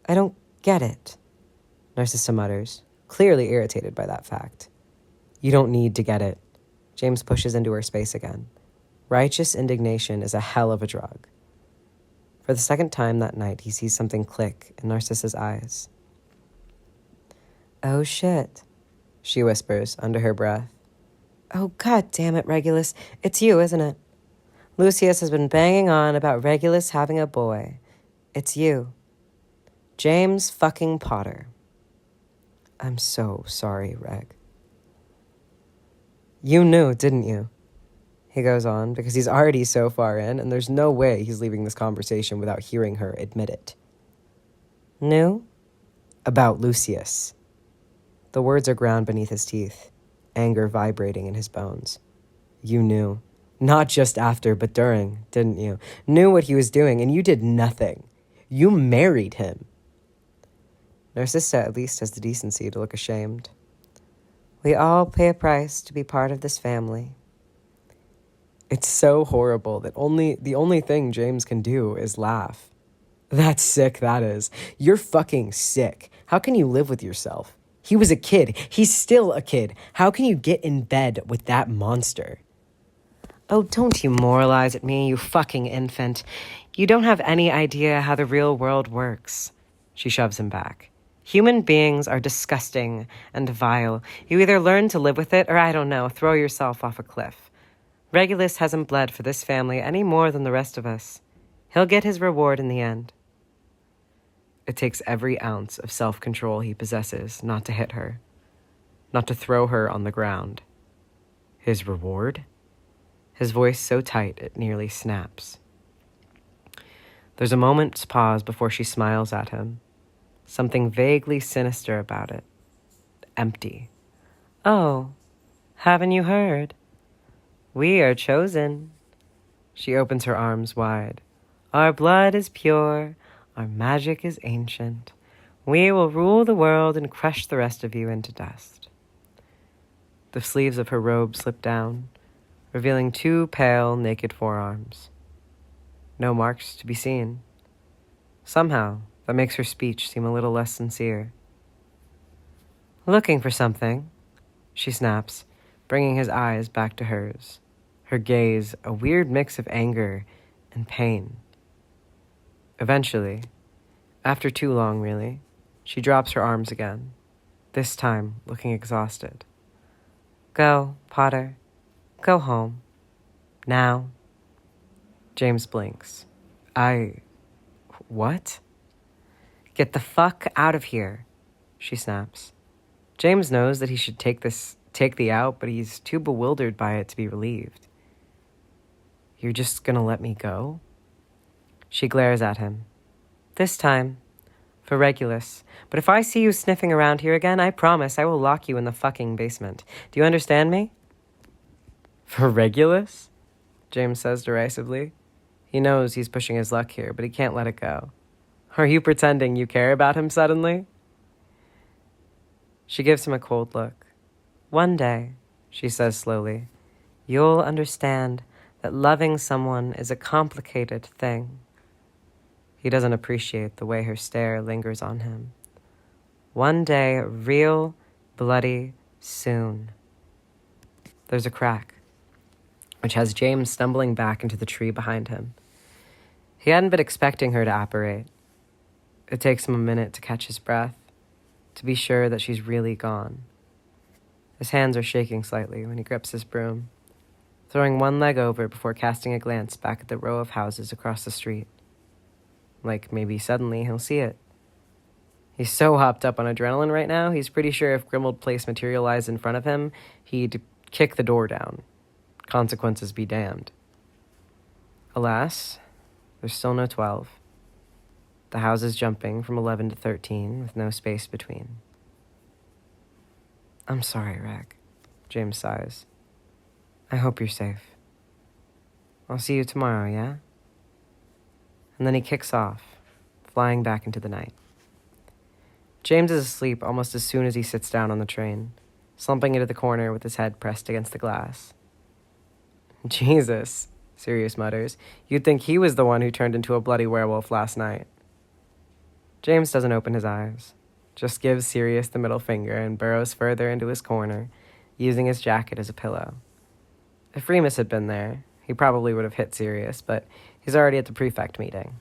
I don't get it, Narcissa mutters, clearly irritated by that fact. You don't need to get it. James pushes into her space again. Righteous indignation is a hell of a drug. For the second time that night, he sees something click in Narcissa's eyes. Oh shit, she whispers under her breath. Oh god damn it, Regulus. It's you, isn't it? Lucius has been banging on about Regulus having a boy. It's you. James fucking Potter. I'm so sorry, Reg. You knew, didn't you? he goes on, because he's already so far in, and there's no way he's leaving this conversation without hearing her admit it. Knew? About Lucius. The words are ground beneath his teeth, anger vibrating in his bones. You knew. Not just after, but during, didn't you? Knew what he was doing, and you did nothing. You married him. Narcissa at least has the decency to look ashamed. We all pay a price to be part of this family. It's so horrible that the only thing James can do is laugh. That's sick, that is. You're fucking sick. How can you live with yourself? He was a kid. He's still a kid. How can you get in bed with that monster? Oh, don't you moralize at me, you fucking infant. You don't have any idea how the real world works. She shoves him back. Human beings are disgusting and vile. You either learn to live with it or, I don't know, throw yourself off a cliff. Regulus hasn't bled for this family any more than the rest of us. He'll get his reward in the end. It takes every ounce of self-control he possesses not to hit her, not to throw her on the ground. His reward? His voice so tight it nearly snaps. There's a moment's pause before she smiles at him. Something vaguely sinister about it. Empty. Oh, haven't you heard? We are chosen. She opens her arms wide. Our blood is pure. Our magic is ancient. We will rule the world and crush the rest of you into dust. The sleeves of her robe slip down, revealing 2 pale, naked forearms. No marks to be seen. Somehow, that makes her speech seem a little less sincere. Looking for something, she snaps, bringing his eyes back to hers, her gaze a weird mix of anger and pain. Eventually, after too long really, she drops her arms again, this time looking exhausted. Go, Potter. Go home. Now. James blinks. What? Get the fuck out of here, she snaps. James knows that he should take the out, but he's too bewildered by it to be relieved. You're just gonna let me go? She glares at him. This time, for Regulus. But if I see you sniffing around here again, I promise I will lock you in the fucking basement. Do you understand me? For Regulus? James says derisively. He knows he's pushing his luck here, but he can't let it go. Are you pretending you care about him suddenly? She gives him a cold look. One day, she says slowly, you'll understand that loving someone is a complicated thing. He doesn't appreciate the way her stare lingers on him. One day, real, bloody, soon. There's a crack, which has James stumbling back into the tree behind him. He hadn't been expecting her to apparate. It takes him a minute to catch his breath, to be sure that she's really gone. His hands are shaking slightly when he grips his broom, throwing one leg over before casting a glance back at the row of houses across the street. Like maybe suddenly he'll see it. He's so hopped up on adrenaline right now, he's pretty sure if Grimmauld Place materialized in front of him, he'd kick the door down. Consequences be damned. Alas, there's still no 12. The houses jumping from 11 to 13 with no space between. I'm sorry, Rag, James sighs. I hope you're safe. I'll see you tomorrow, yeah? And then he kicks off, flying back into the night. James is asleep almost as soon as he sits down on the train, slumping into the corner with his head pressed against the glass. Jesus, Sirius mutters. You'd think he was the one who turned into a bloody werewolf last night. James doesn't open his eyes, just gives Sirius the middle finger and burrows further into his corner, using his jacket as a pillow. If Remus had been there, he probably would have hit Sirius, but he's already at the prefect meeting.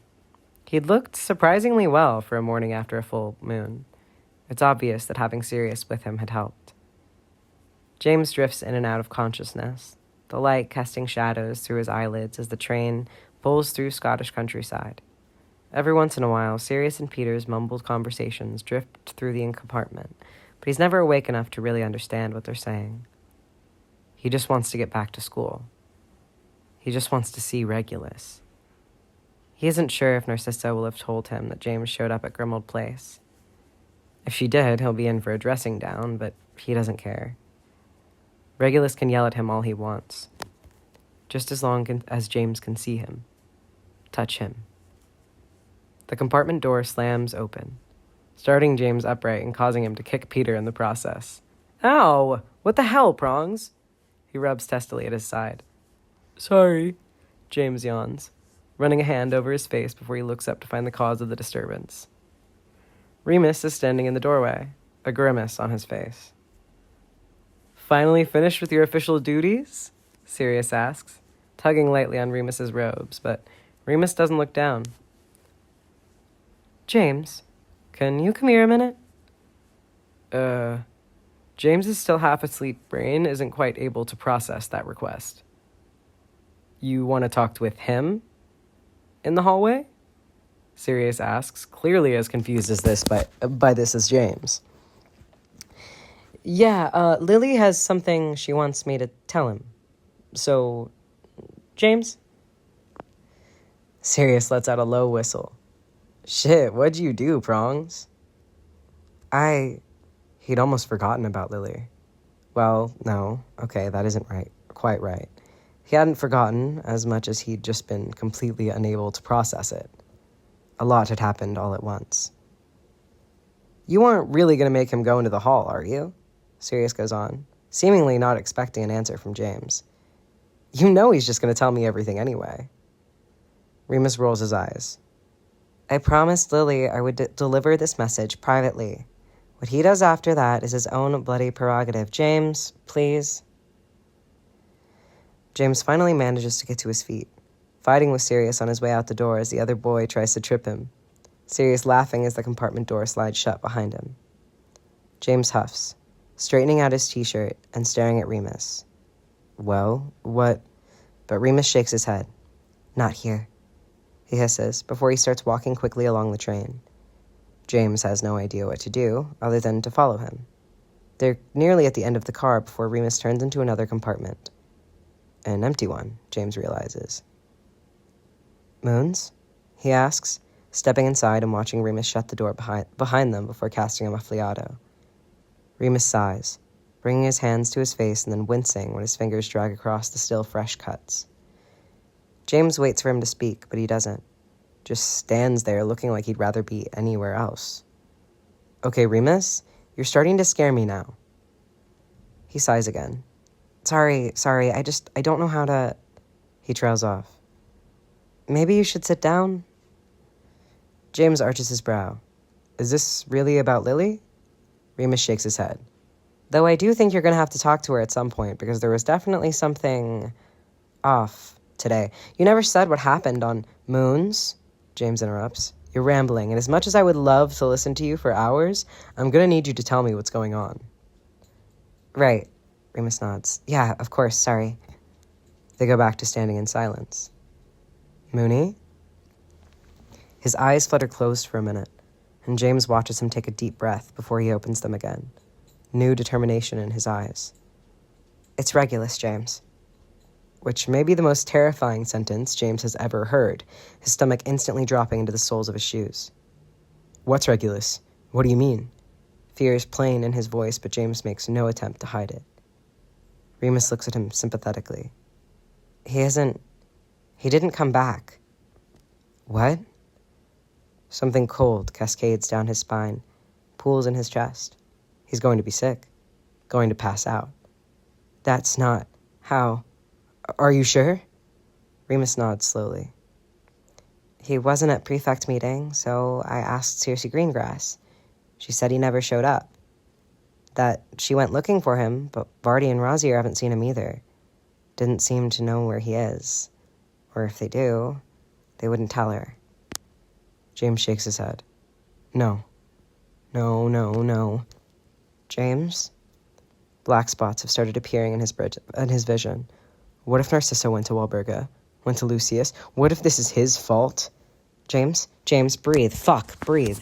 He'd looked surprisingly well for a morning after a full moon. It's obvious that having Sirius with him had helped. James drifts in and out of consciousness, the light casting shadows through his eyelids as the train pulls through Scottish countryside. Every once in a while, Sirius and Peter's mumbled conversations drift through the compartment, but he's never awake enough to really understand what they're saying. He just wants to get back to school. He just wants to see Regulus. He isn't sure if Narcissa will have told him that James showed up at Grimold Place. If she did, he'll be in for a dressing down, but he doesn't care. Regulus can yell at him all he wants, just as long as James can see him, touch him. The compartment door slams open, starting James upright and causing him to kick Peter in the process. Ow! What the hell, Prongs? He rubs testily at his side. Sorry, James yawns, running a hand over his face before he looks up to find the cause of the disturbance. Remus is standing in the doorway, a grimace on his face. Finally finished with your official duties? Sirius asks, tugging lightly on Remus's robes, but Remus doesn't look down. James, can you come here a minute? James's still half-asleep brain isn't quite able to process that request. You want to talk with him? In the hallway? Sirius asks, clearly as confused as this by this as James. Yeah, Lily has something she wants me to tell him. So, James? Sirius lets out a low whistle. Shit, what'd you do, Prongs? He'd almost forgotten about Lily. Well, no, okay, that isn't quite right. He hadn't forgotten as much as he'd just been completely unable to process it. A lot had happened all at once. You aren't really going to make him go into the hall, are you? Sirius goes on, seemingly not expecting an answer from James. You know he's just going to tell me everything anyway. Remus rolls his eyes. I promised Lily I would deliver this message privately. What he does after that is his own bloody prerogative. James, please. James finally manages to get to his feet, fighting with Sirius on his way out the door as the other boy tries to trip him, Sirius laughing as the compartment door slides shut behind him. James huffs, straightening out his t-shirt and staring at Remus. Well, what? But Remus shakes his head. Not here, he hisses before he starts walking quickly along the train. James has no idea what to do other than to follow him. They're nearly at the end of the car before Remus turns into another compartment. An empty one, James realizes. Moons? He asks, stepping inside and watching Remus shut the door behind them before casting a muffliato. Remus sighs, bringing his hands to his face and then wincing when his fingers drag across the still fresh cuts. James waits for him to speak, but he doesn't. Just stands there looking like he'd rather be anywhere else. Okay, Remus, you're starting to scare me now. He sighs again. Sorry, I don't know how to... He trails off. Maybe you should sit down? James arches his brow. Is this really about Lily? Remus shakes his head. Though I do think you're going to have to talk to her at some point, because there was definitely something off today. You never said what happened on Moons, James interrupts. You're rambling, and as much as I would love to listen to you for hours, I'm going to need you to tell me what's going on. Right, Remus nods. Yeah, of course, sorry. They go back to standing in silence. Moony? His eyes flutter closed for a minute, and James watches him take a deep breath before he opens them again. New determination in his eyes. It's Regulus, James. Which may be the most terrifying sentence James has ever heard, his stomach instantly dropping into the soles of his shoes. What's Regulus? What do you mean? Fear is plain in his voice, but James makes no attempt to hide it. Remus looks at him sympathetically. He didn't come back. What? Something cold cascades down his spine, pools in his chest. He's going to be sick, going to pass out. That's not how... Are you sure? Remus nods slowly. He wasn't at prefect meeting, so I asked Circe Greengrass. She said he never showed up. That she went looking for him, but Barty and Rosier haven't seen him either. Didn't seem to know where he is. Or if they do, they wouldn't tell her. James shakes his head. No. James? Black spots have started appearing in his vision. What if Narcissa went to Walburga? Went to Lucius? What if this is his fault? James, breathe. Fuck, breathe.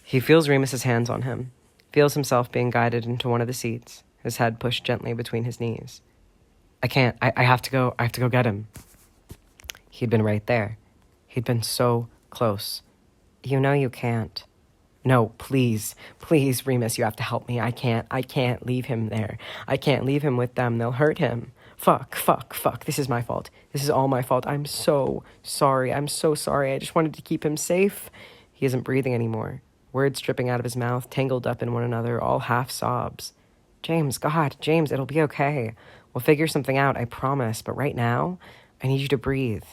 He feels Remus's hands on him, feels himself being guided into one of the seats, his head pushed gently between his knees. I can't. I have to go. I have to go get him. He'd been right there. He'd been so close. You know you can't. No, please, Remus, you have to help me. I can't leave him there. I can't leave him with them. They'll hurt him. Fuck. This is my fault. This is all my fault. I'm so sorry. I just wanted to keep him safe. He isn't breathing anymore. Words dripping out of his mouth, tangled up in one another, all half sobs. James, it'll be okay. We'll figure something out, I promise. But right now, I need you to breathe.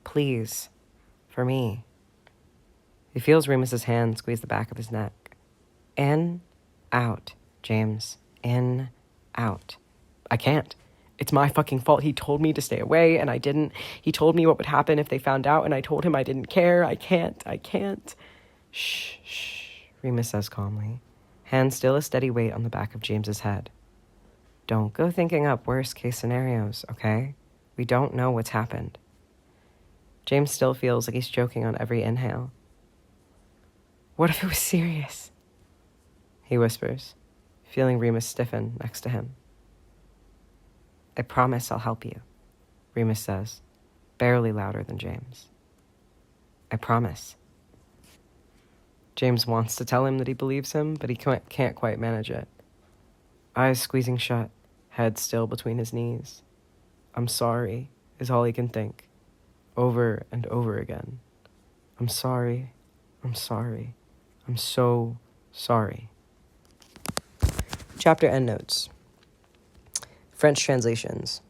Please. For me. He feels Remus's hand squeeze the back of his neck. In, out, James. In, out. I can't. It's my fucking fault. He told me to stay away, and I didn't. He told me what would happen if they found out, and I told him I didn't care. I can't. Shh, Remus says calmly. Hand still a steady weight on the back of James's head. Don't go thinking up worst-case scenarios, okay? We don't know what's happened. James still feels like he's choking on every inhale. What if it was serious? He whispers, feeling Remus stiffen next to him. I promise I'll help you, Remus says, barely louder than James. I promise. James wants to tell him that he believes him, but he can't quite manage it. Eyes squeezing shut, head still between his knees. I'm sorry, is all he can think, over and over again. I'm sorry. I'm so sorry. Chapter endnotes. French translations.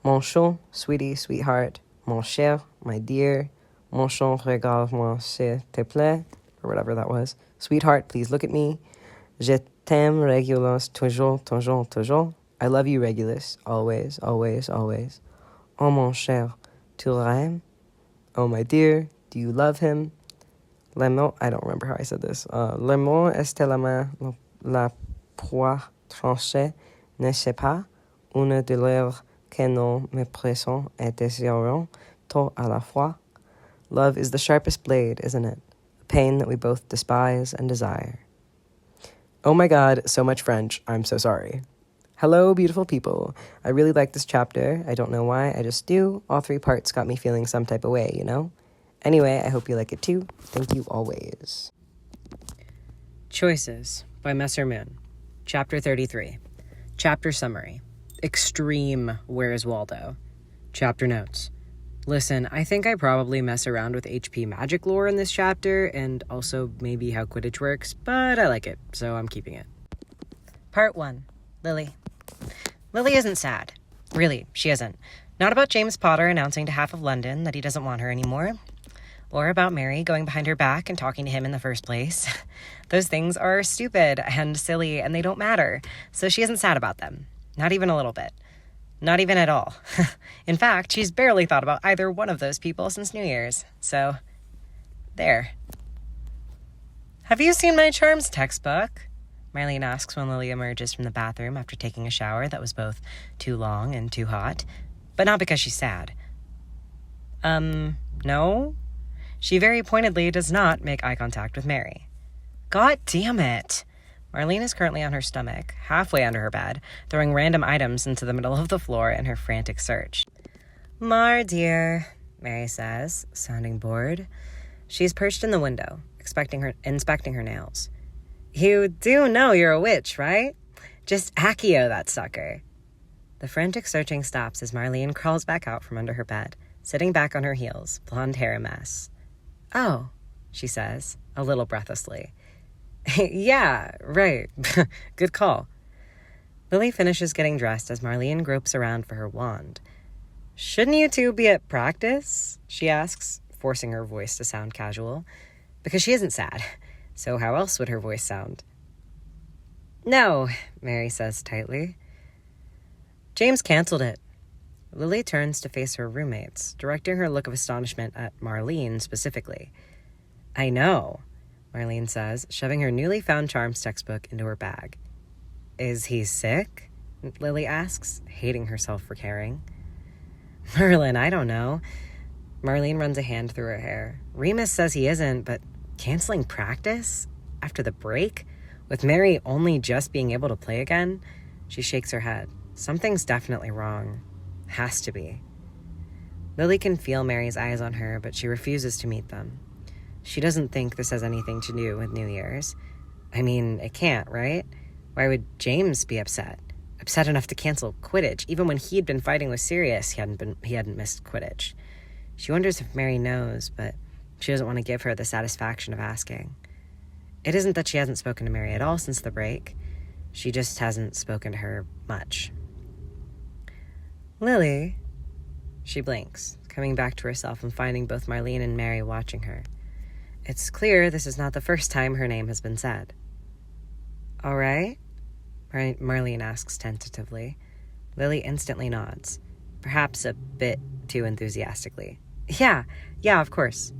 Mon chou, sweetie, sweetheart. Mon cher, my dear. Mon chou, regarde-moi, s'il te plaît. Or whatever that was. Sweetheart, please look at me. Je t'aime, Regulus, toujours. I love you, Regulus, always. Oh, mon cher, tu l'aimes? Oh, my dear, do you love him? L'amour, I don't remember how I said this. L'amour est la proie tranchée, n'est-ce pas? Une douleur que nous méprisons et désirons tout à la fois. Love is the sharpest blade, isn't it? A pain that we both despise and desire. Oh my god, so much French. I'm so sorry. Hello, beautiful people. I really like this chapter. I don't know why, I just do. All 3 parts got me feeling some type of way, you know? Anyway, I hope you like it too. Thank you always. Choices by MesserMoon. Chapter 33. Chapter summary. Extreme Where's Waldo. Chapter notes. Listen, I think I probably mess around with HP magic lore in this chapter, and also maybe how Quidditch works, but I like it, so I'm keeping it. Part 1. Lily. Lily isn't sad. Really, she isn't. Not about James Potter announcing to half of London that he doesn't want her anymore, or about Mary going behind her back and talking to him in the first place. Those things are stupid and silly, and they don't matter, so she isn't sad about them. Not even a little bit. Not even at all. In fact, she's barely thought about either one of those people since New Year's. So, there. Have you seen my charms textbook? Marlene asks when Lily emerges from the bathroom after taking a shower that was both too long and too hot, but not because she's sad. No? She very pointedly does not make eye contact with Mary. God damn it! Marlene is currently on her stomach, halfway under her bed, throwing random items into the middle of the floor in her frantic search. Mar, dear, Mary says, sounding bored. She's perched in the window, inspecting her nails. You do know you're a witch, right? Just Accio that sucker. The frantic searching stops as Marlene crawls back out from under her bed, sitting back on her heels, blonde hair a mess. Oh, she says, a little breathlessly. Yeah, right. Good call. Lily finishes getting dressed as Marlene gropes around for her wand. Shouldn't you two be at practice? She asks, forcing her voice to sound casual. Because she isn't sad, so how else would her voice sound? No, Mary says tightly. James canceled it. Lily turns to face her roommates, directing her look of astonishment at Marlene specifically. I know, Marlene says, shoving her newly found charms textbook into her bag. Is he sick? Lily asks, hating herself for caring. Merlin, I don't know. Marlene runs a hand through her hair. Remus says he isn't, but canceling practice? After the break? With Mary only just being able to play again? She shakes her head. Something's definitely wrong. Has to be. Lily can feel Mary's eyes on her, but she refuses to meet them. She doesn't think this has anything to do with New Year's. I mean, it can't, right? Why would James be upset? Upset enough to cancel Quidditch, even when he'd been fighting with Sirius, he hadn't missed Quidditch. She wonders if Mary knows, but she doesn't want to give her the satisfaction of asking. It isn't that she hasn't spoken to Mary at all since the break. She just hasn't spoken to her much. Lily, she blinks, coming back to herself and finding both Marlene and Mary watching her. It's clear this is not the first time her name has been said. All right? Marlene asks tentatively. Lily instantly nods, perhaps a bit too enthusiastically. Yeah, of course.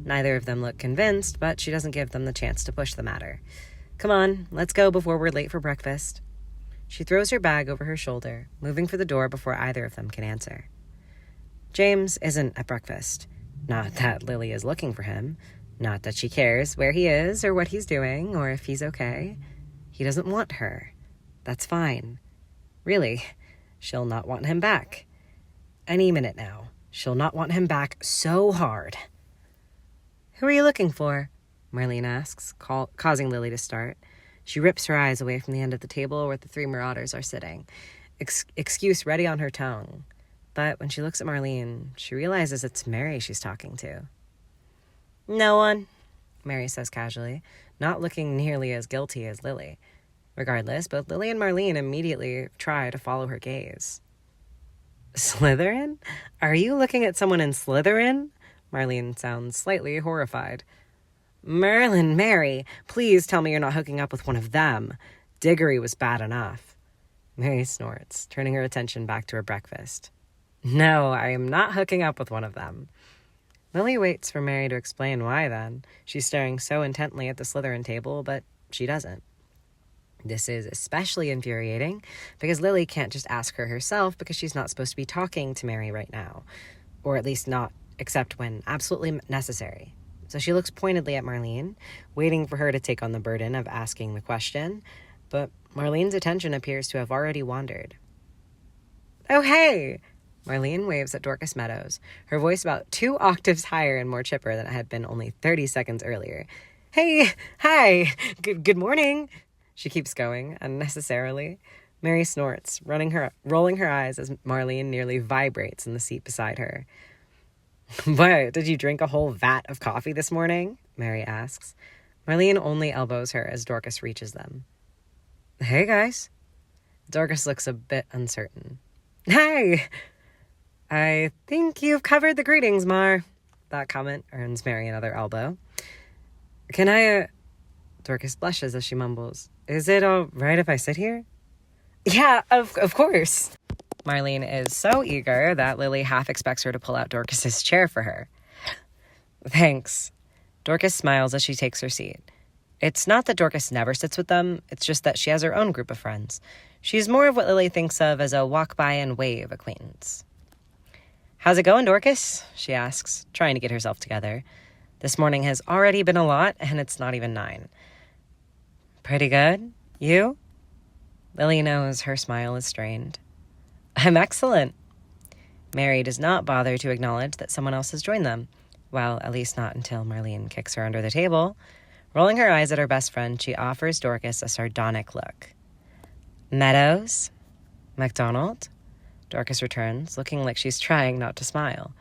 Neither of them look convinced, but she doesn't give them the chance to push the matter. Come on, let's go before we're late for breakfast. She throws her bag over her shoulder, moving for the door before either of them can answer. James isn't at breakfast. Not that Lily is looking for him. Not that she cares where he is or what he's doing or if he's okay. He doesn't want her. That's fine. Really, she'll not want him back. Any minute now, she'll not want him back so hard. Who are you looking for? Marlene asks, causing Lily to start. She rips her eyes away from the end of the table where the three marauders are sitting, excuse ready on her tongue. But when she looks at Marlene, she realizes it's Mary she's talking to. No one, Mary says casually, not looking nearly as guilty as Lily. Regardless, both Lily and Marlene immediately try to follow her gaze. Slytherin? Are you looking at someone in Slytherin? Marlene sounds slightly horrified. Merlin, Mary, please tell me you're not hooking up with one of them. Diggory was bad enough. Mary snorts, turning her attention back to her breakfast. No, I am not hooking up with one of them. Lily waits for Mary to explain why then. She's staring so intently at the Slytherin table, but she doesn't. This is especially infuriating because Lily can't just ask her herself because she's not supposed to be talking to Mary right now, or at least not except when absolutely necessary. So she looks pointedly at Marlene, waiting for her to take on the burden of asking the question, but Marlene's attention appears to have already wandered. Oh, hey! Marlene waves at Dorcas Meadows, her voice about 2 octaves higher and more chipper than it had been only 30 seconds earlier. Hey, hi, good morning. She keeps going, unnecessarily. Mary snorts, rolling her eyes as Marlene nearly vibrates in the seat beside her. What, did you drink a whole vat of coffee this morning? Mary asks. Marlene only elbows her as Dorcas reaches them. Hey, guys. Dorcas looks a bit uncertain. Hey! I think you've covered the greetings, Mar. That comment earns Mary another elbow. Can I, Dorcas blushes as she mumbles. Is it all right if I sit here? Yeah, of course. Marlene is so eager that Lily half expects her to pull out Dorcas's chair for her. Thanks. Dorcas smiles as she takes her seat. It's not that Dorcas never sits with them, it's just that she has her own group of friends. She's more of what Lily thinks of as a walk-by-and-wave acquaintance. How's it going, Dorcas? She asks, trying to get herself together. This morning has already been a lot, and it's not even 9. Pretty good. You? Lily knows her smile is strained. I'm excellent. Mary does not bother to acknowledge that someone else has joined them. Well, at least not until Marlene kicks her under the table. Rolling her eyes at her best friend, she offers Dorcas a sardonic look. Meadows? MacDonald? Dorcas returns, looking like she's trying not to smile.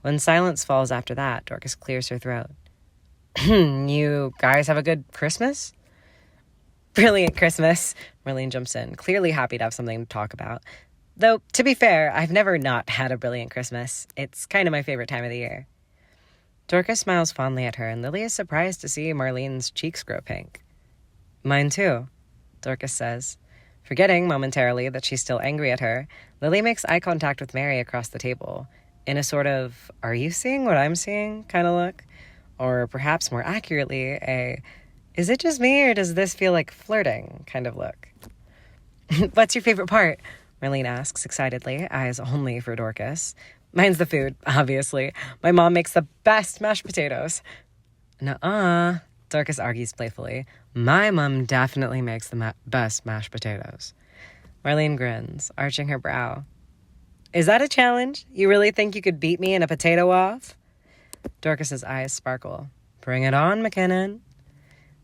When silence falls after that, Dorcas clears her throat. You guys have a good Christmas? Brilliant Christmas, Marlene jumps in, clearly happy to have something to talk about. Though, to be fair, I've never not had a brilliant Christmas. It's kind of my favorite time of the year. Dorcas smiles fondly at her, and Lily is surprised to see Marlene's cheeks grow pink. Mine too, Dorcas says. Forgetting momentarily that she's still angry at her, Lily makes eye contact with Mary across the table, in a sort of, are you seeing what I'm seeing kind of look? Or perhaps more accurately, a, is it just me or does this feel like flirting kind of look? What's your favorite part? Marlene asks excitedly, eyes only for Dorcas. Mine's the food, obviously. My mom makes the best mashed potatoes. Nuh-uh, Dorcas argues playfully. My mom definitely makes the best mashed potatoes. Marlene grins, arching her brow. Is that a challenge? You really think you could beat me in a potato off? Dorcas's eyes sparkle. Bring it on, McKinnon.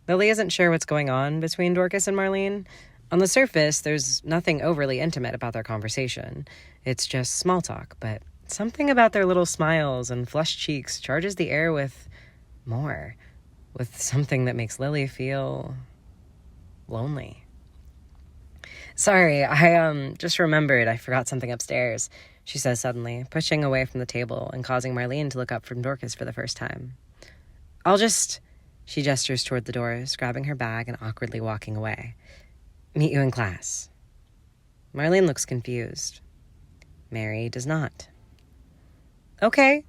Lily isn't sure what's going on between Dorcas and Marlene. On the surface, there's nothing overly intimate about their conversation. It's just small talk, but something about their little smiles and flushed cheeks charges the air with more, with something that makes Lily feel lonely. Sorry, I just remembered I forgot something upstairs, she says suddenly, pushing away from the table and causing Marlene to look up from Dorcas for the first time. She gestures toward the doors, grabbing her bag and awkwardly walking away. Meet you in class. Marlene looks confused. Mary does not. Okay,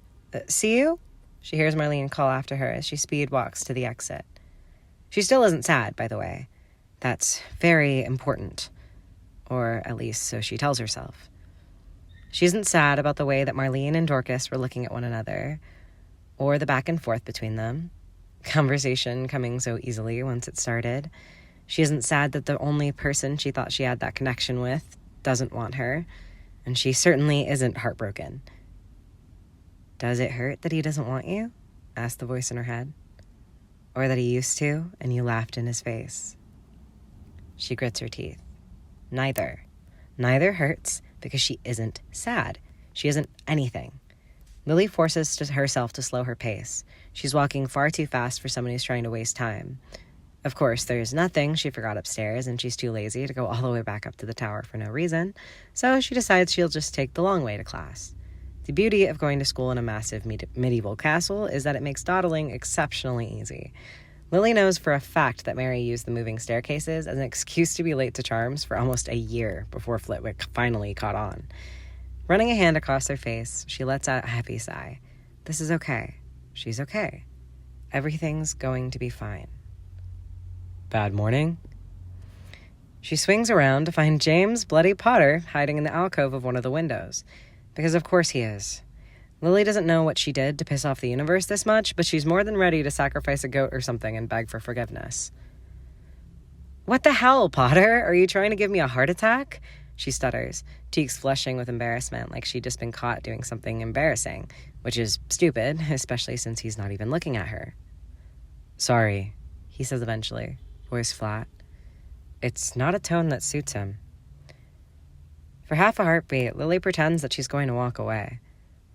see you? She hears Marlene call after her as she speed walks to the exit. She still isn't sad, by the way. That's very important. Or at least so she tells herself. She isn't sad about the way that Marlene and Dorcas were looking at one another, or the back and forth between them. Conversation coming so easily once it started. She isn't sad that the only person she thought she had that connection with doesn't want her, and she certainly isn't heartbroken. Does it hurt that he doesn't want you? Asked the voice in her head. Or that he used to, and you laughed in his face. She grits her teeth. Neither. Neither hurts because she isn't sad. She isn't anything. Lily forces herself to slow her pace. She's walking far too fast for someone who's trying to waste time. Of course, there's nothing she forgot upstairs, and she's too lazy to go all the way back up to the tower for no reason, so she decides she'll just take the long way to class. The beauty of going to school in a massive medieval castle is that it makes dawdling exceptionally easy. Lily knows for a fact that Mary used the moving staircases as an excuse to be late to Charms for almost a year before Flitwick finally caught on. Running a hand across her face, she lets out a heavy sigh. This is okay. She's okay. Everything's going to be fine. Bad morning? She swings around to find James Bloody Potter hiding in the alcove of one of the windows. Because of course he is. Lily doesn't know what she did to piss off the universe this much, but she's more than ready to sacrifice a goat or something and beg for forgiveness. What the hell, Potter? Are you trying to give me a heart attack? She stutters, cheeks flushing with embarrassment like she'd just been caught doing something embarrassing, which is stupid, especially since he's not even looking at her. Sorry, he says eventually, voice flat. It's not a tone that suits him. For half a heartbeat, Lily pretends that she's going to walk away.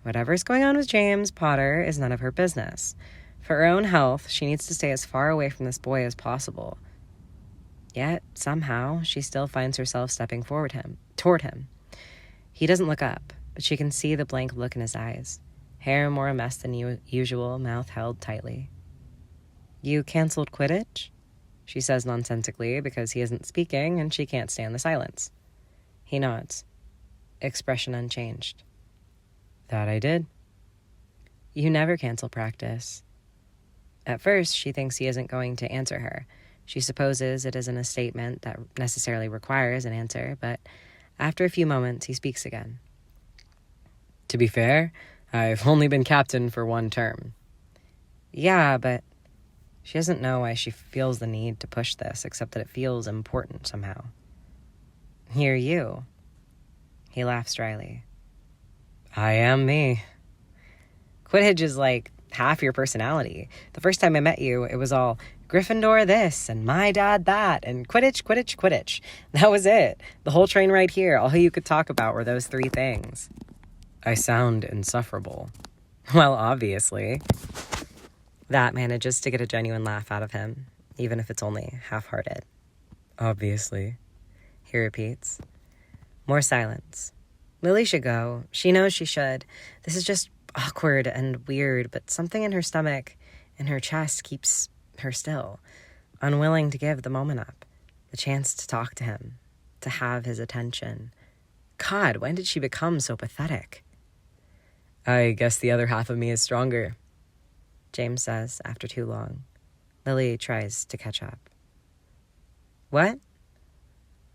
Whatever's going on with James Potter is none of her business. For her own health, she needs to stay as far away from this boy as possible. Yet, somehow, she still finds herself stepping toward him. He doesn't look up, but she can see the blank look in his eyes. Hair more a mess than usual, mouth held tightly. You canceled Quidditch? She says nonsensically because he isn't speaking and she can't stand the silence. He nods, expression unchanged. That I did. You never cancel practice. At first, she thinks he isn't going to answer her. She supposes it isn't a statement that necessarily requires an answer, but after a few moments, he speaks again. To be fair, I've only been captain for one term. Yeah, but she doesn't know why she feels the need to push this, except that it feels important somehow. You're you. He laughs dryly. I am me. Quidditch is like half your personality. The first time I met you, it was all Gryffindor this and my dad that and Quidditch, Quidditch, Quidditch. That was it. The whole train right here, all you could talk about were those three things. I sound insufferable. Well, obviously. That manages to get a genuine laugh out of him, even if it's only half-hearted. Obviously, he repeats. More silence. Lily should go. She knows she should. This is just awkward and weird, but something in her stomach, in her chest, keeps her still, unwilling to give the moment up, the chance to talk to him, to have his attention. God, when did she become so pathetic? I guess the other half of me is stronger, James says after too long. Lily tries to catch up. What?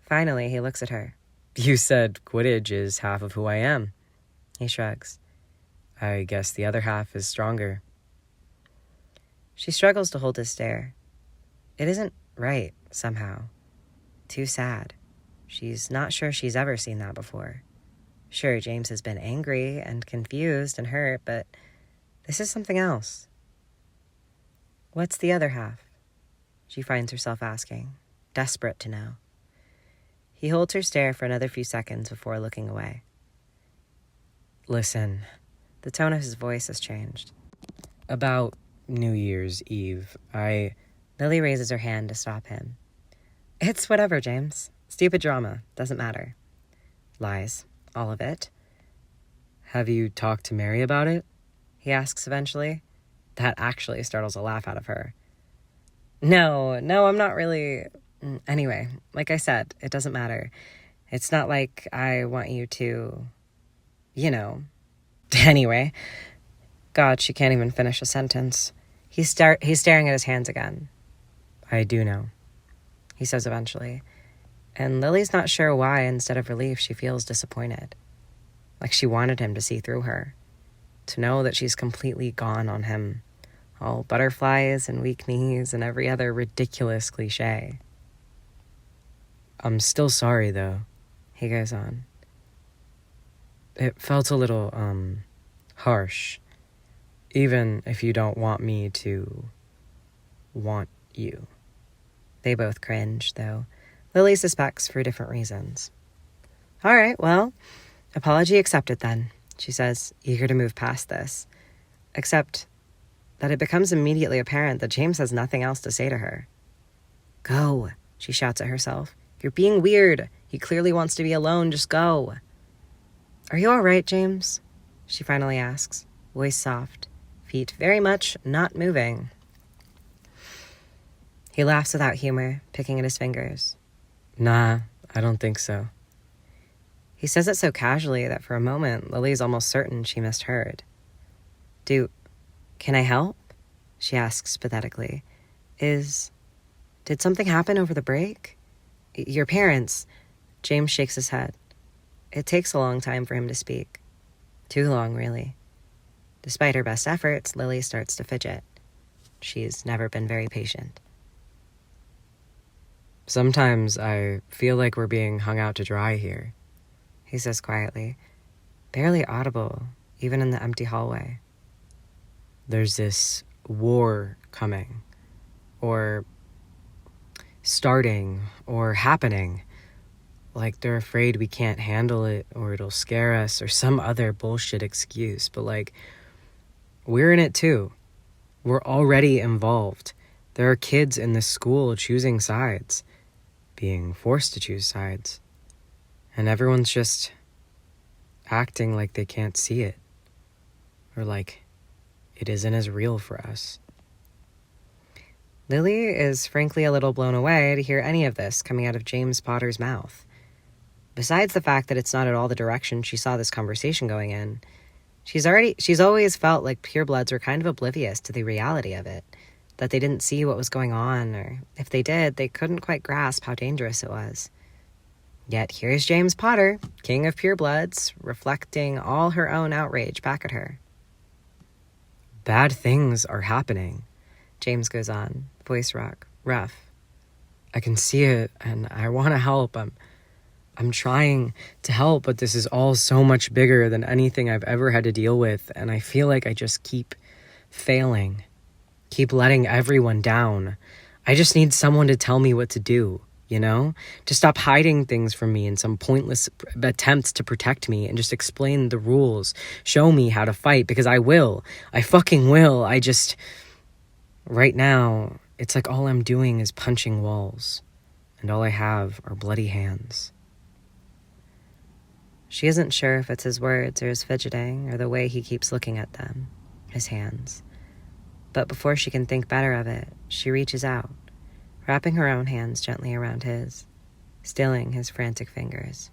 Finally, he looks at her. You said Quidditch is half of who I am. He shrugs. I guess the other half is stronger. She struggles to hold his stare. It isn't right, somehow. Too sad. She's not sure she's ever seen that before. Sure, James has been angry and confused and hurt, but this is something else. What's the other half? She finds herself asking, desperate to know. He holds her stare for another few seconds before looking away. Listen, the tone of his voice has changed. About New Year's Eve, Lily raises her hand to stop him. It's whatever, James. Stupid drama. Doesn't matter. Lies. All of it. Have you talked to Mary about it? He asks eventually. That actually startles a laugh out of her. No, I'm not really... Anyway, like I said, it doesn't matter. It's not like I want you to... Anyway. God, she can't even finish a sentence. He's staring at his hands again. I do know, he says eventually. And Lily's not sure why, instead of relief, she feels disappointed. Like she wanted him to see through her. To know that she's completely gone on him. All butterflies and weak knees and every other ridiculous cliche. I'm still sorry, though, he goes on. It felt a little, harsh. Even if you don't want me to want you. They both cringe, though Lily suspects for different reasons. All right, well, apology accepted then, she says, eager to move past this. Except that it becomes immediately apparent that James has nothing else to say to her. Go, she shouts at herself. You're being weird. He clearly wants to be alone. Just go. Are you all right, James? She finally asks, voice soft, feet very much not moving. He laughs without humor, picking at his fingers. Nah, I don't think so. He says it so casually that for a moment, Lily's almost certain she misheard. Can I help? She asks pathetically. Did something happen over the break? Your parents... James shakes his head. It takes a long time for him to speak. Too long, really. Despite her best efforts, Lily starts to fidget. She's never been very patient. Sometimes I feel like we're being hung out to dry here, he says quietly, barely audible, even in the empty hallway. There's this war coming, or starting, or happening. Like they're afraid we can't handle it, or it'll scare us, or some other bullshit excuse. But we're in it too. We're already involved. There are kids in the school choosing sides, being forced to choose sides. And everyone's just acting like they can't see it. Or like it isn't as real for us. Lily is frankly a little blown away to hear any of this coming out of James Potter's mouth. Besides the fact that it's not at all the direction she saw this conversation going in, she's always felt like purebloods were kind of oblivious to the reality of it, that they didn't see what was going on, or if they did, they couldn't quite grasp how dangerous it was. Yet here's James Potter, king of purebloods, reflecting all her own outrage back at her. Bad things are happening, James goes on, voice rough. I can see it, and I want to help. I'm trying to help, but this is all so much bigger than anything I've ever had to deal with, and I feel like I just keep failing, keep letting everyone down. I just need someone to tell me what to do, to stop hiding things from me in some pointless attempts to protect me and just explain the rules, show me how to fight, because I will. I fucking will. Right now, it's like all I'm doing is punching walls, and all I have are bloody hands. She isn't sure if it's his words or his fidgeting or the way he keeps looking at them, his hands. But before she can think better of it, she reaches out, wrapping her own hands gently around his, stilling his frantic fingers.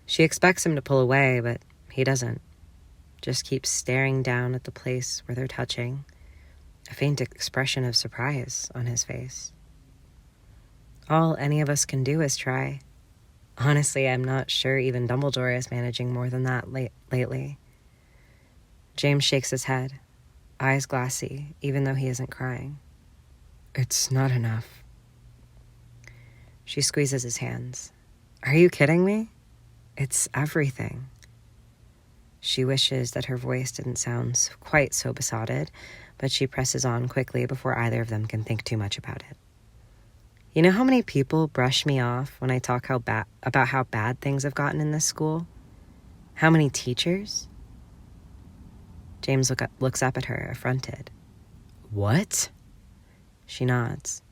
She expects him to pull away, but he doesn't. Just keeps staring down at the place where they're touching, a faint expression of surprise on his face. All any of us can do is try. Honestly, I'm not sure even Dumbledore is managing more than that lately. James shakes his head, eyes glassy, even though he isn't crying. It's not enough. She squeezes his hands. Are you kidding me? It's everything. She wishes that her voice didn't sound quite so besotted, but she presses on quickly before either of them can think too much about it. You know how many people brush me off when I talk about how bad things have gotten in this school? How many teachers? James looks up at her, affronted. What? She nods.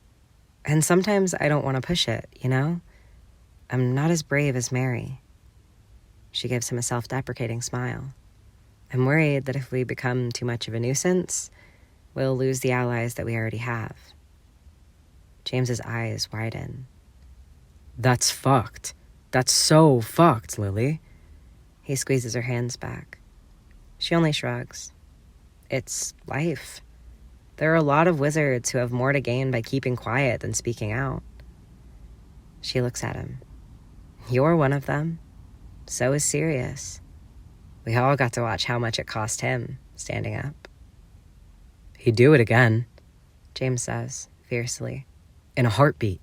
And sometimes I don't want to push it, you know? I'm not as brave as Mary. She gives him a self-deprecating smile. I'm worried that if we become too much of a nuisance, we'll lose the allies that we already have. James's eyes widen. That's fucked. That's so fucked, Lily. He squeezes her hands back. She only shrugs. It's life. There are a lot of wizards who have more to gain by keeping quiet than speaking out. She looks at him. You're one of them. So is Sirius. We all got to watch how much it cost him, standing up. He'd do it again, James says, fiercely. In a heartbeat.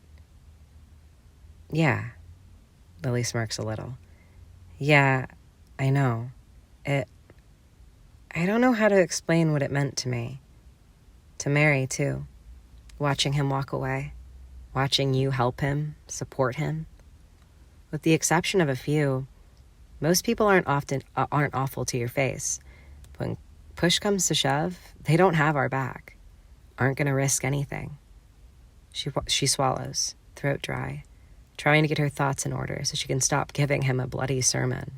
Yeah. Lily smirks a little. Yeah, I know. I don't know how to explain what it meant to me. To Mary, too. Watching him walk away. Watching you help him, support him. With the exception of a few, most people aren't awful to your face. When push comes to shove, they don't have our back. Aren't going to risk anything. She swallows, throat dry, trying to get her thoughts in order so she can stop giving him a bloody sermon.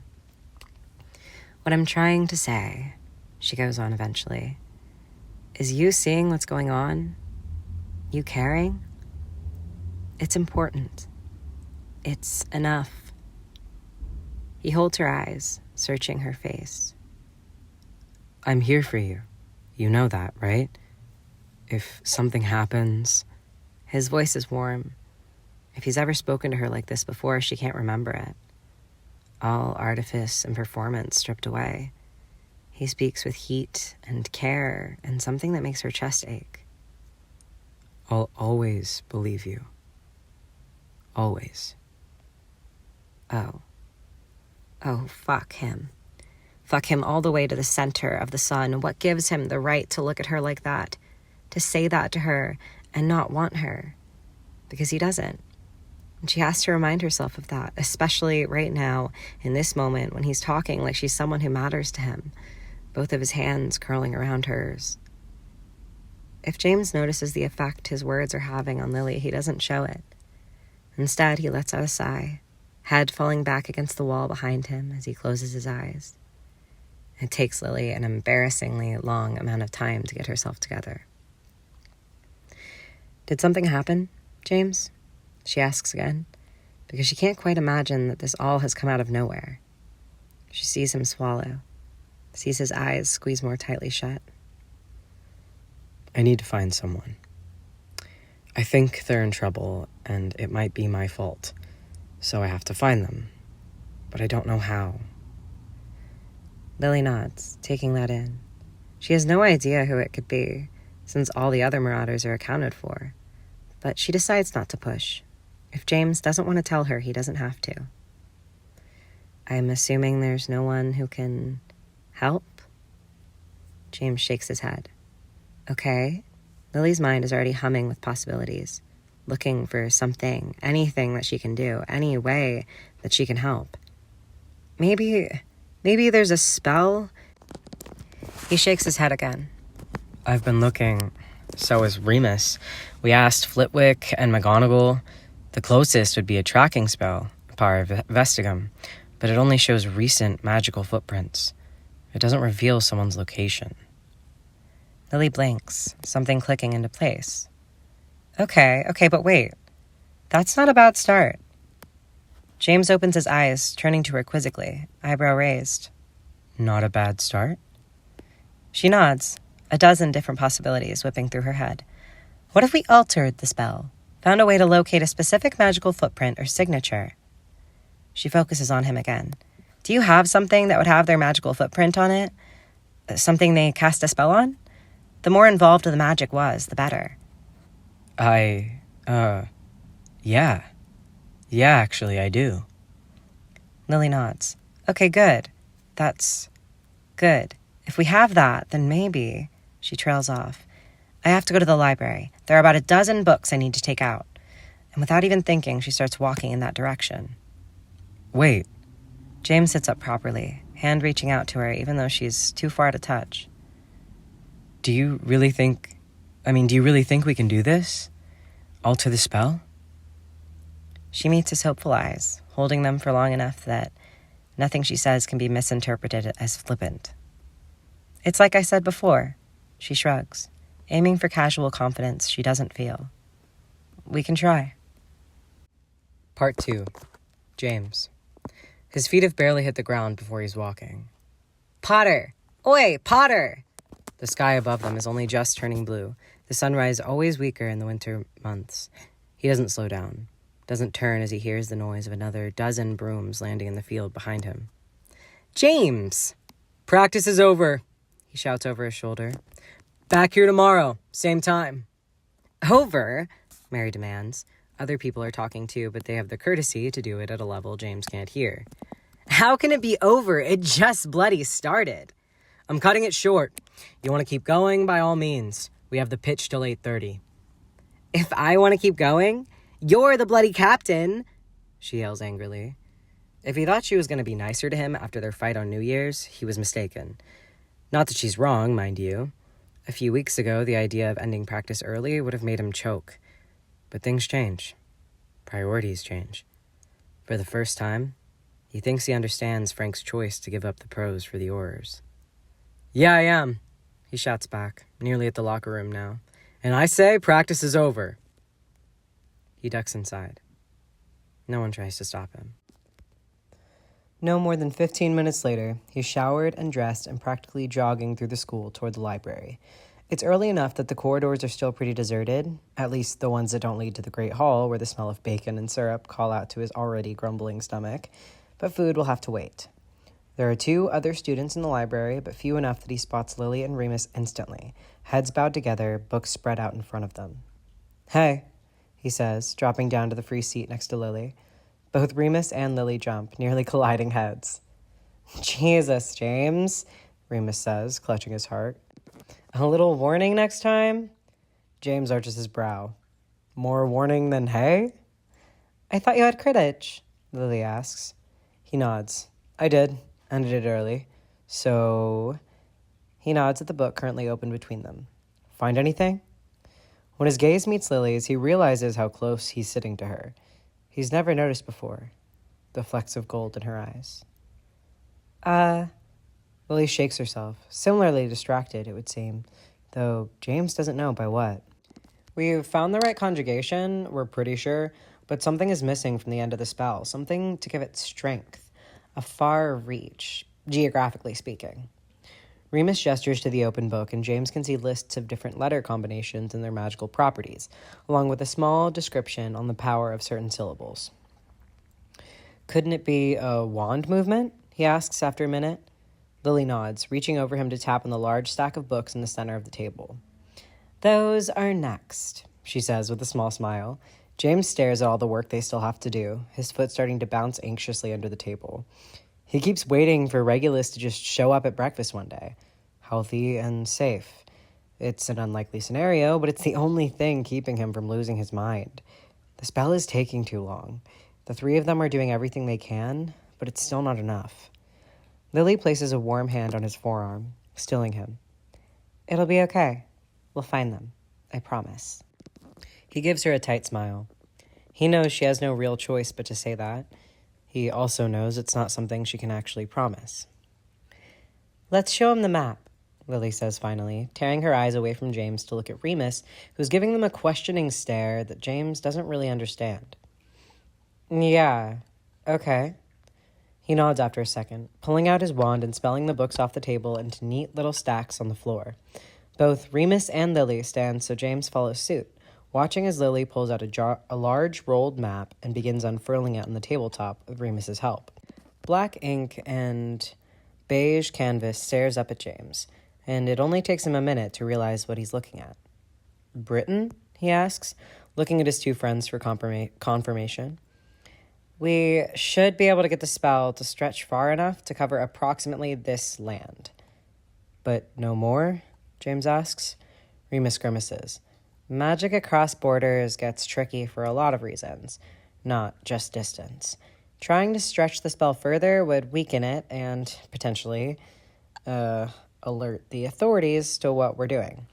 What I'm trying to say, she goes on eventually, is you seeing what's going on, you caring, it's important. It's enough. He holds her eyes, searching her face. I'm here for you. You know that, right? If something happens... His voice is warm. If he's ever spoken to her like this before, she can't remember it. All artifice and performance stripped away. He speaks with heat and care and something that makes her chest ache. I'll always believe you. Always. Oh, fuck him. Fuck him all the way to the center of the sun. What gives him the right to look at her like that? To say that to her and not want her? Because he doesn't. And she has to remind herself of that, especially right now, in this moment, when he's talking like she's someone who matters to him, both of his hands curling around hers. If James notices the effect his words are having on Lily, he doesn't show it. Instead, he lets out a sigh, head falling back against the wall behind him as he closes his eyes. It takes Lily an embarrassingly long amount of time to get herself together. Did something happen, James? She asks again, because she can't quite imagine that this all has come out of nowhere. She sees him swallow, sees his eyes squeeze more tightly shut. I need to find someone. I think they're in trouble, and it might be my fault, so I have to find them, but I don't know how. Lily nods, taking that in. She has no idea who it could be, since all the other marauders are accounted for, but she decides not to push. If James doesn't want to tell her, he doesn't have to. I'm assuming there's no one who can help? James shakes his head. Okay. Lily's mind is already humming with possibilities, looking for something, anything that she can do, any way that she can help. Maybe there's a spell? He shakes his head again. I've been looking. So is Remus. We asked Flitwick and McGonagall. The closest would be a tracking spell, Par Vestigum, but it only shows recent magical footprints. It doesn't reveal someone's location. Lily blinks, something clicking into place. Okay, but wait. That's not a bad start. James opens his eyes, turning to her quizzically, eyebrow raised. Not a bad start? She nods, a dozen different possibilities whipping through her head. What if we altered the spell? Found a way to locate a specific magical footprint or signature? She focuses on him again. Do you have something that would have their magical footprint on it? Something they cast a spell on? The more involved the magic was, the better. Yeah, actually, I do. Lily nods. Okay, good. That's good. If we have that, then maybe... She trails off. I have to go to the library. There are about a dozen books I need to take out. And without even thinking, she starts walking in that direction. Wait. James sits up properly, hand reaching out to her even though she's too far to touch. Do you really think we can do this? Alter the spell? She meets his hopeful eyes, holding them for long enough that nothing she says can be misinterpreted as flippant. It's like I said before, she shrugs, aiming for casual confidence she doesn't feel. We can try. Part 2. James. His feet have barely hit the ground before he's walking. Potter! Oi, Potter! The sky above them is only just turning blue, the sunrise always weaker in the winter months. He doesn't slow down, doesn't turn as he hears the noise of another dozen brooms landing in the field behind him. James! Practice is over, he shouts over his shoulder. Back here tomorrow, same time. Over? Mary demands. Other people are talking too, but they have the courtesy to do it at a level James can't hear. How can it be over? It just bloody started. I'm cutting it short. You want to keep going? By all means. We have the pitch till 8:30. If I want to keep going? You're the bloody captain, she yells angrily. If he thought she was going to be nicer to him after their fight on New Year's, he was mistaken. Not that she's wrong, mind you. A few weeks ago, the idea of ending practice early would have made him choke. But things change. Priorities change. For the first time, he thinks he understands Frank's choice to give up the pros for the horrors. Yeah, I am, he shouts back, nearly at the locker room now. And I say practice is over. He ducks inside. No one tries to stop him. No more than 15 minutes later, he's showered and dressed and practically jogging through the school toward the library. It's early enough that the corridors are still pretty deserted, at least the ones that don't lead to the Great Hall, where the smell of bacon and syrup call out to his already grumbling stomach, but food will have to wait. There are 2 other students in the library, but few enough that he spots Lily and Remus instantly, heads bowed together, books spread out in front of them. Hey, he says, dropping down to the free seat next to Lily. Both Remus and Lily jump, nearly colliding heads. Jesus, James, Remus says, clutching his heart. A little warning next time? James arches his brow. More warning than hey? I thought you had Quidditch, Lily asks. He nods. I did. Ended it early. So... He nods at the book currently open between them. Find anything? When his gaze meets Lily's, he realizes how close he's sitting to her. He's never noticed before. The flecks of gold in her eyes. Lily shakes herself, similarly distracted, it would seem, though James doesn't know by what. We've found the right conjugation, we're pretty sure, but something is missing from the end of the spell, something to give it strength, a far reach, geographically speaking. Remus gestures to the open book, and James can see lists of different letter combinations and their magical properties, along with a small description on the power of certain syllables. Couldn't it be a wand movement? He asks after a minute. Lily nods, reaching over him to tap on the large stack of books in the center of the table. Those are next, she says with a small smile. James stares at all the work they still have to do, his foot starting to bounce anxiously under the table. He keeps waiting for Regulus to just show up at breakfast one day, healthy and safe. It's an unlikely scenario, but it's the only thing keeping him from losing his mind. The spell is taking too long. The 3 of them are doing everything they can, but it's still not enough. Lily places a warm hand on his forearm, stilling him. It'll be okay. We'll find them. I promise. He gives her a tight smile. He knows she has no real choice but to say that. He also knows it's not something she can actually promise. Let's show him the map, Lily says finally, tearing her eyes away from James to look at Remus, who's giving them a questioning stare that James doesn't really understand. Yeah, okay. He nods after a second, pulling out his wand and spelling the books off the table into neat little stacks on the floor. Both Remus and Lily stand, so James follows suit, watching as Lily pulls out a large rolled map and begins unfurling it on the tabletop with Remus's help. Black ink and beige canvas stares up at James, and it only takes him a minute to realize what he's looking at. Britain? He asks, looking at his 2 friends for confirmation. We should be able to get the spell to stretch far enough to cover approximately this land. But no more? James asks. Remus grimaces. Magic across borders gets tricky for a lot of reasons, not just distance. Trying to stretch the spell further would weaken it and, potentially, alert the authorities to what we're doing.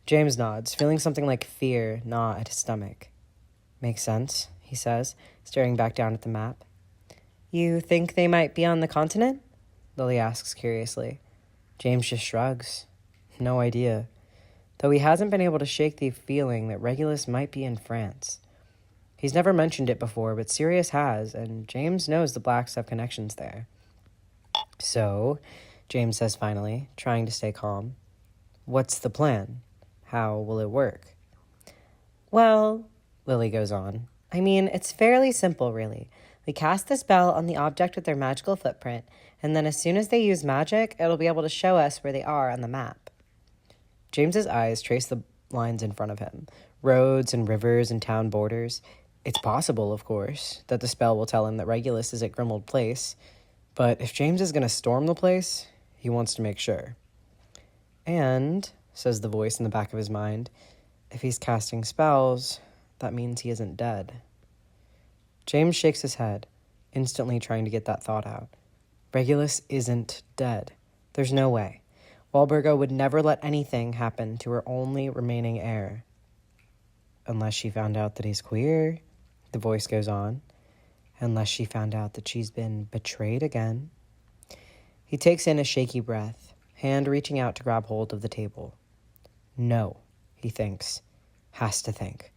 James nods, feeling something like fear gnaw at his stomach. Makes sense, he says, staring back down at the map. You think they might be on the continent? Lily asks curiously. James just shrugs. No idea. Though he hasn't been able to shake the feeling that Regulus might be in France. He's never mentioned it before, but Sirius has, and James knows the Blacks have connections there. So, James says finally, trying to stay calm, what's the plan? How will it work? Well, Lily goes on, I mean, it's fairly simple, really. We cast the spell on the object with their magical footprint, and then as soon as they use magic, it'll be able to show us where they are on the map. James's eyes trace the lines in front of him, roads and rivers and town borders. It's possible, of course, that the spell will tell him that Regulus is at Grimmauld Place, but if James is going to storm the place, he wants to make sure. And, says the voice in the back of his mind, if he's casting spells, that means he isn't dead. James shakes his head, instantly trying to get that thought out. Regulus isn't dead. There's no way. Walburga would never let anything happen to her only remaining heir. Unless she found out that he's queer, the voice goes on. Unless she found out that she's been betrayed again. He takes in a shaky breath, hand reaching out to grab hold of the table. No, he thinks. Has to think.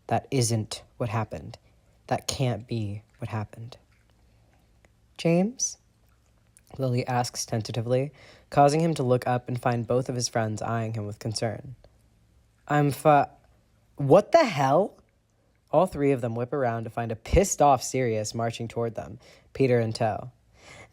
That isn't what happened. That can't be what happened. James? Lily asks tentatively, causing him to look up and find both of his friends eyeing him with concern. What the hell? All three of them whip around to find a pissed-off Sirius marching toward them, Peter in tow.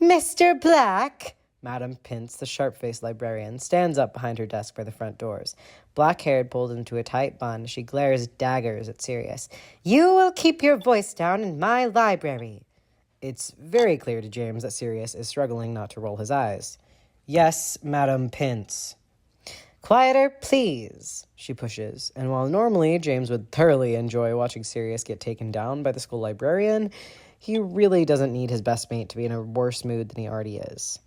Mr. Black! Madame Pince, the sharp-faced librarian, stands up behind her desk by the front doors. Black-haired, pulled into a tight bun, she glares daggers at Sirius. You will keep your voice down in my library. It's very clear to James that Sirius is struggling not to roll his eyes. Yes, Madame Pince. Quieter, please, she pushes, and while normally James would thoroughly enjoy watching Sirius get taken down by the school librarian, he really doesn't need his best mate to be in a worse mood than he already is.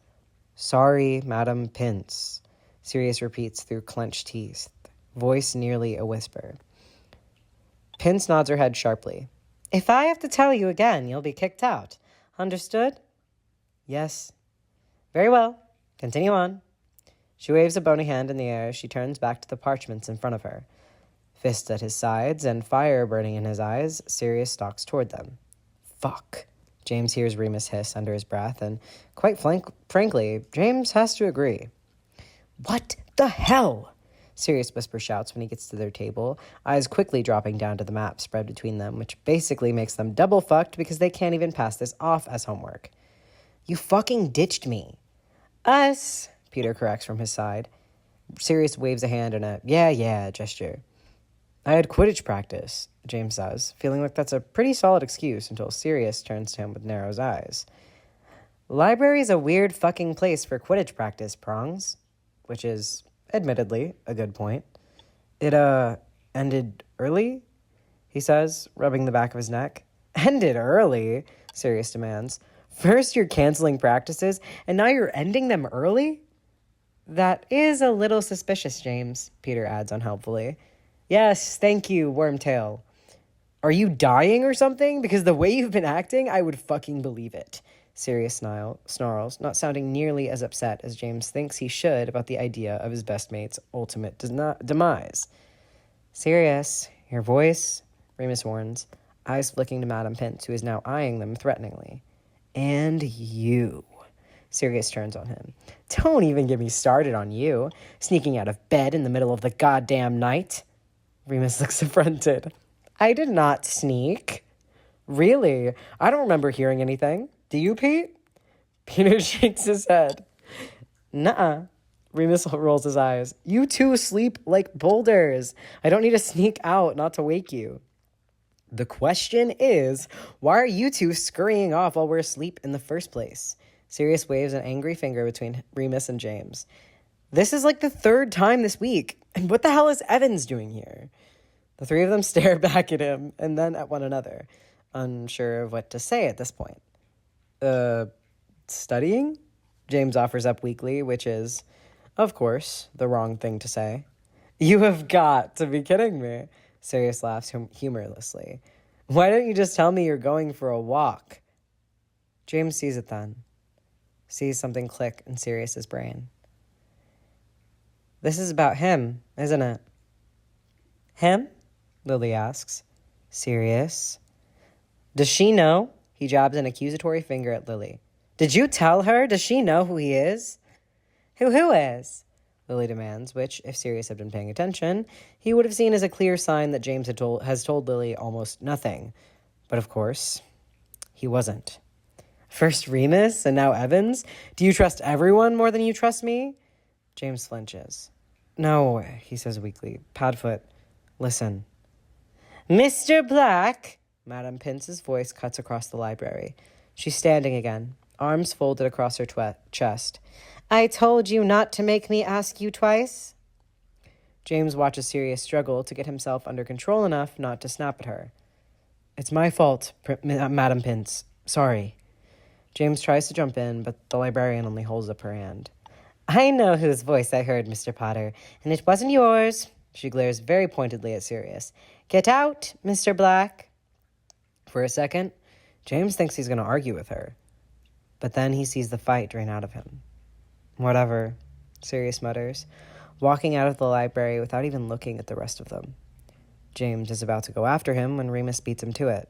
Sorry, Madame Pince, Sirius repeats through clenched teeth, voice nearly a whisper. Pince nods her head sharply. If I have to tell you again, you'll be kicked out. Understood? Yes. Very well. Continue on. She waves a bony hand in the air as she turns back to the parchments in front of her. Fists at his sides and fire burning in his eyes, Sirius stalks toward them. Fuck. James hears Remus hiss under his breath, and quite frankly, James has to agree. What the hell? Sirius whisper shouts when he gets to their table, eyes quickly dropping down to the map spread between them, which basically makes them double fucked because they can't even pass this off as homework. You fucking ditched me. Us, Peter corrects from his side. Sirius waves a hand in a yeah gesture. I had Quidditch practice, James says, feeling like that's a pretty solid excuse until Sirius turns to him with narrow eyes. Library's a weird fucking place for Quidditch practice, Prongs, which is, admittedly, a good point. It, ended early? He says, rubbing the back of his neck. Ended early? Sirius demands. First you're canceling practices, and now you're ending them early? That is a little suspicious, James, Peter adds unhelpfully. Yes, thank you, Wormtail. Are you dying or something? Because the way you've been acting, I would fucking believe it. Sirius snarls, not sounding nearly as upset as James thinks he should about the idea of his best mate's ultimate demise. Sirius, your voice, Remus warns, eyes flicking to Madame Pince, who is now eyeing them threateningly. And you. Sirius turns on him. Don't even get me started on you, sneaking out of bed in the middle of the goddamn night. Remus looks affronted. I did not sneak. Really? I don't remember hearing anything. Do you, Pete? Peter shakes his head. Nuh-uh. Remus rolls his eyes. You two sleep like boulders. I don't need to sneak out not to wake you. The question is, why are you two scurrying off while we're asleep in the first place? Sirius waves an angry finger between Remus and James. This is like the third time this week, and what the hell is Evans doing here? The three of them stare back at him and then at one another, unsure of what to say at this point. Studying? James offers up weakly, which is, of course, the wrong thing to say. You have got to be kidding me. Sirius laughs humorlessly. Why don't you just tell me you're going for a walk? James sees it then. Sees something click in Sirius's brain. This is about him, isn't it? Him? Lily asks. Sirius? Does she know? He jabs an accusatory finger at Lily. Did you tell her? Does she know who he is? Who is? Lily demands, which, if Sirius had been paying attention, he would have seen as a clear sign that James has told Lily almost nothing. But of course, he wasn't. First Remus, and now Evans? Do you trust everyone more than you trust me? James flinches. No, he says weakly. Padfoot, listen. Mr. Black! Madame Pince's voice cuts across the library. She's standing again, arms folded across her chest. I told you not to make me ask you twice. James watches Sirius struggle to get himself under control enough not to snap at her. It's my fault, Madame Pince. Sorry. James tries to jump in, but the librarian only holds up her hand. I know whose voice I heard, Mr. Potter, and it wasn't yours. She glares very pointedly at Sirius. Get out, Mr. Black. For a second, James thinks he's going to argue with her. But then he sees the fight drain out of him. Whatever, Sirius mutters, walking out of the library without even looking at the rest of them. James is about to go after him when Remus beats him to it,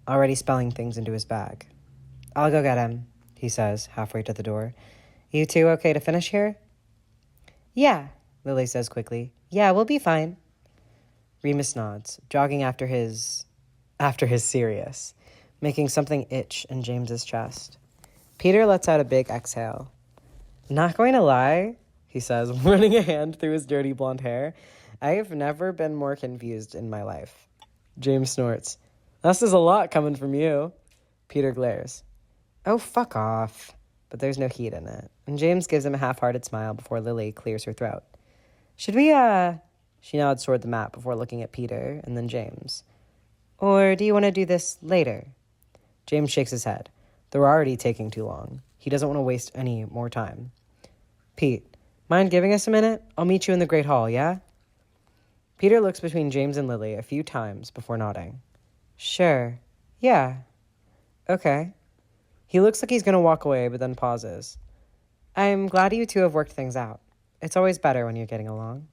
already spelling things into his bag. I'll go get him, he says, halfway to the door. You two okay to finish here? Yeah, Lily says quickly. Yeah, we'll be fine. Remus nods, jogging after his Sirius, making something itch in James's chest. Peter lets out a big exhale. Not going to lie, he says, running a hand through his dirty blonde hair. I have never been more confused in my life. James snorts. This is a lot coming from you. Peter glares. Oh, fuck off. But there's no heat in it. And James gives him a half-hearted smile before Lily clears her throat. Should we, She nods toward the map before looking at Peter and then James. Or do you want to do this later? James shakes his head. They're already taking too long. He doesn't want to waste any more time. Pete, mind giving us a minute? I'll meet you in the Great Hall, yeah? Peter looks between James and Lily a few times before nodding. Sure. Yeah. Okay. He looks like he's going to walk away, but then pauses. I'm glad you two have worked things out. It's always better when you're getting along.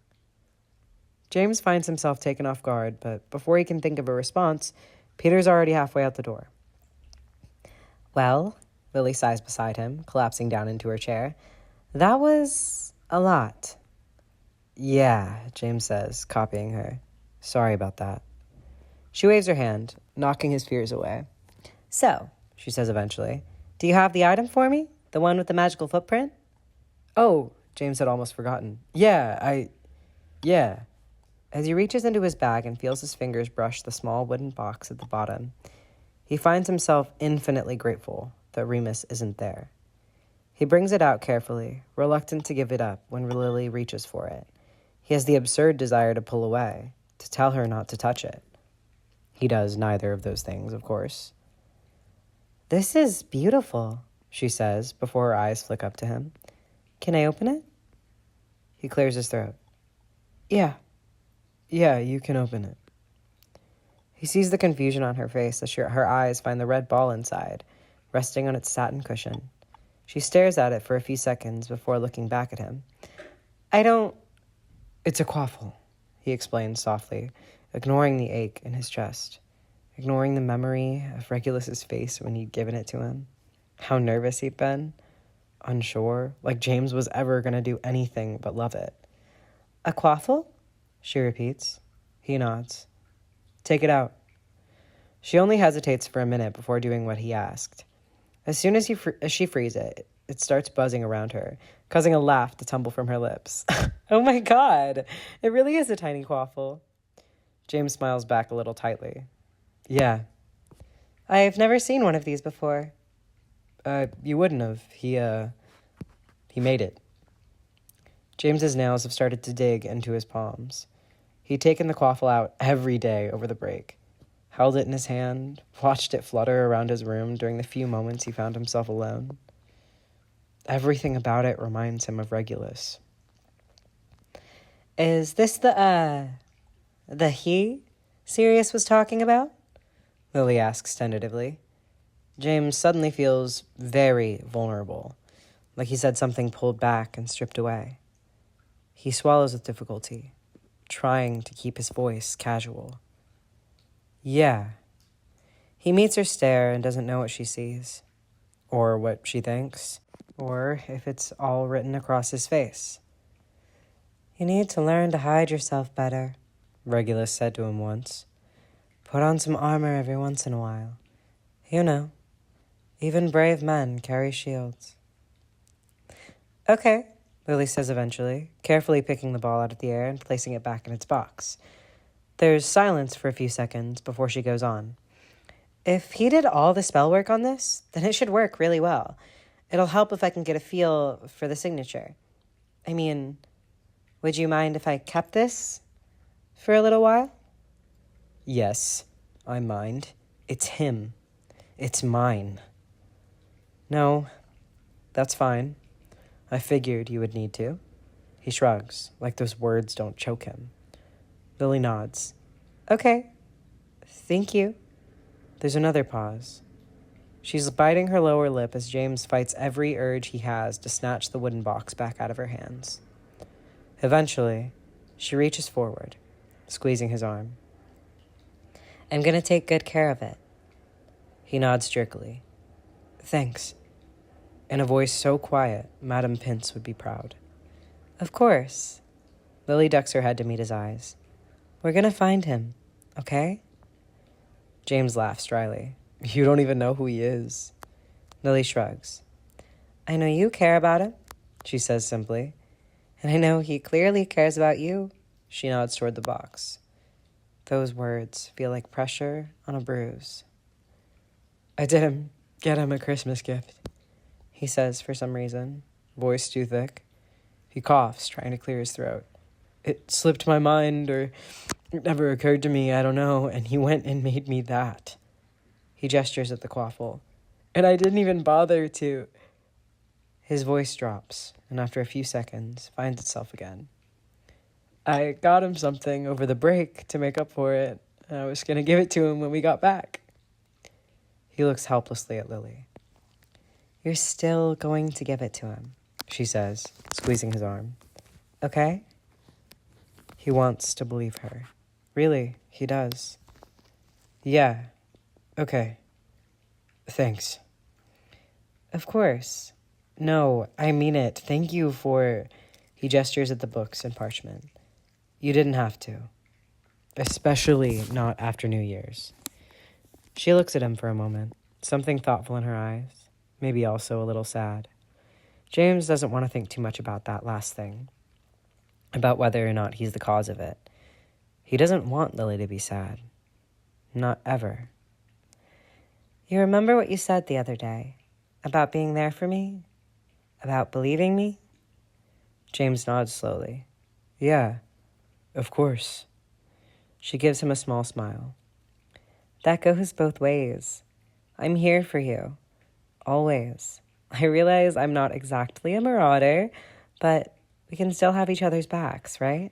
James finds himself taken off guard, but before he can think of a response, Peter's already halfway out the door. Well, Lily sighs beside him, collapsing down into her chair. That was a lot. Yeah, James says, copying her. Sorry about that. She waves her hand, knocking his fears away. So, she says eventually, do you have the item for me? The one with the magical footprint? Oh, James had almost forgotten. Yeah. As he reaches into his bag and feels his fingers brush the small wooden box at the bottom, he finds himself infinitely grateful that Remus isn't there. He brings it out carefully, reluctant to give it up when Lily reaches for it. He has the absurd desire to pull away, to tell her not to touch it. He does neither of those things, of course. This is beautiful, she says before her eyes flick up to him. Can I open it? He clears his throat. Yeah, you can open it. He sees the confusion on her face as her eyes find the red ball inside, resting on its satin cushion. She stares at it for a few seconds before looking back at him. It's a quaffle, he explains softly, ignoring the ache in his chest, ignoring the memory of Regulus's face when he'd given it to him. How nervous he'd been, unsure, like James was ever going to do anything but love it. A quaffle? She repeats. He nods. Take it out. She only hesitates for a minute before doing what he asked. As soon as she frees it, it starts buzzing around her, causing a laugh to tumble from her lips. Oh my God, it really is a tiny quaffle. James smiles back a little tightly. Yeah. I've never seen one of these before. You wouldn't have. He made it. James's nails have started to dig into his palms. He'd taken the quaffle out every day over the break, held it in his hand, watched it flutter around his room during the few moments he found himself alone. Everything about it reminds him of Regulus. Is this the he Sirius was talking about? Lily asks tentatively. James suddenly feels very vulnerable, like he's had something pulled back and stripped away. He swallows with difficulty, trying to keep his voice casual. Yeah. He meets her stare and doesn't know what she sees, or what she thinks, or if it's all written across his face. You need to learn to hide yourself better, Regulus said to him once. Put on some armor every once in a while. You know, even brave men carry shields. Okay, Lily says eventually, carefully picking the ball out of the air and placing it back in its box. There's silence for a few seconds before she goes on. If he did all the spell work on this, then it should work really well. It'll help if I can get a feel for the signature. I mean, would you mind if I kept this for a little while? Yes, I mind. It's him. It's mine. No, that's fine. I figured you would need to. He shrugs, like those words don't choke him. Lily nods. Okay. Thank you. There's another pause. She's biting her lower lip as James fights every urge he has to snatch the wooden box back out of her hands. Eventually, she reaches forward, squeezing his arm. I'm going to take good care of it. He nods jerkily. Thanks. In a voice so quiet, Madame Pince would be proud. Of course. Lily ducks her head to meet his eyes. We're going to find him, okay? James laughs dryly. You don't even know who he is. Lily shrugs. I know you care about him, she says simply. And I know he clearly cares about you. She nods toward the box. Those words feel like pressure on a bruise. I didn't get him a Christmas gift, he says for some reason, voice too thick. He coughs, trying to clear his throat. It slipped my mind, or it never occurred to me, I don't know, and he went and made me that. He gestures at the quaffle. And I didn't even bother to... His voice drops, and after a few seconds, finds itself again. I got him something over the break to make up for it. I was going to give it to him when we got back. He looks helplessly at Lily. You're still going to give it to him, she says, squeezing his arm. Okay? He wants to believe her. Really, he does. Yeah. Okay. Thanks. Of course. No, I mean it. Thank you for... He gestures at the books and parchment. You didn't have to. Especially not after New Year's. She looks at him for a moment, something thoughtful in her eyes, maybe also a little sad. James doesn't want to think too much about that last thing, about whether or not he's the cause of it. He doesn't want Lily to be sad. Not ever. You remember what you said the other day about being there for me? About believing me? James nods slowly. Yeah, of course. She gives him a small smile. That goes both ways. I'm here for you. Always. I realize I'm not exactly a marauder, but we can still have each other's backs, right?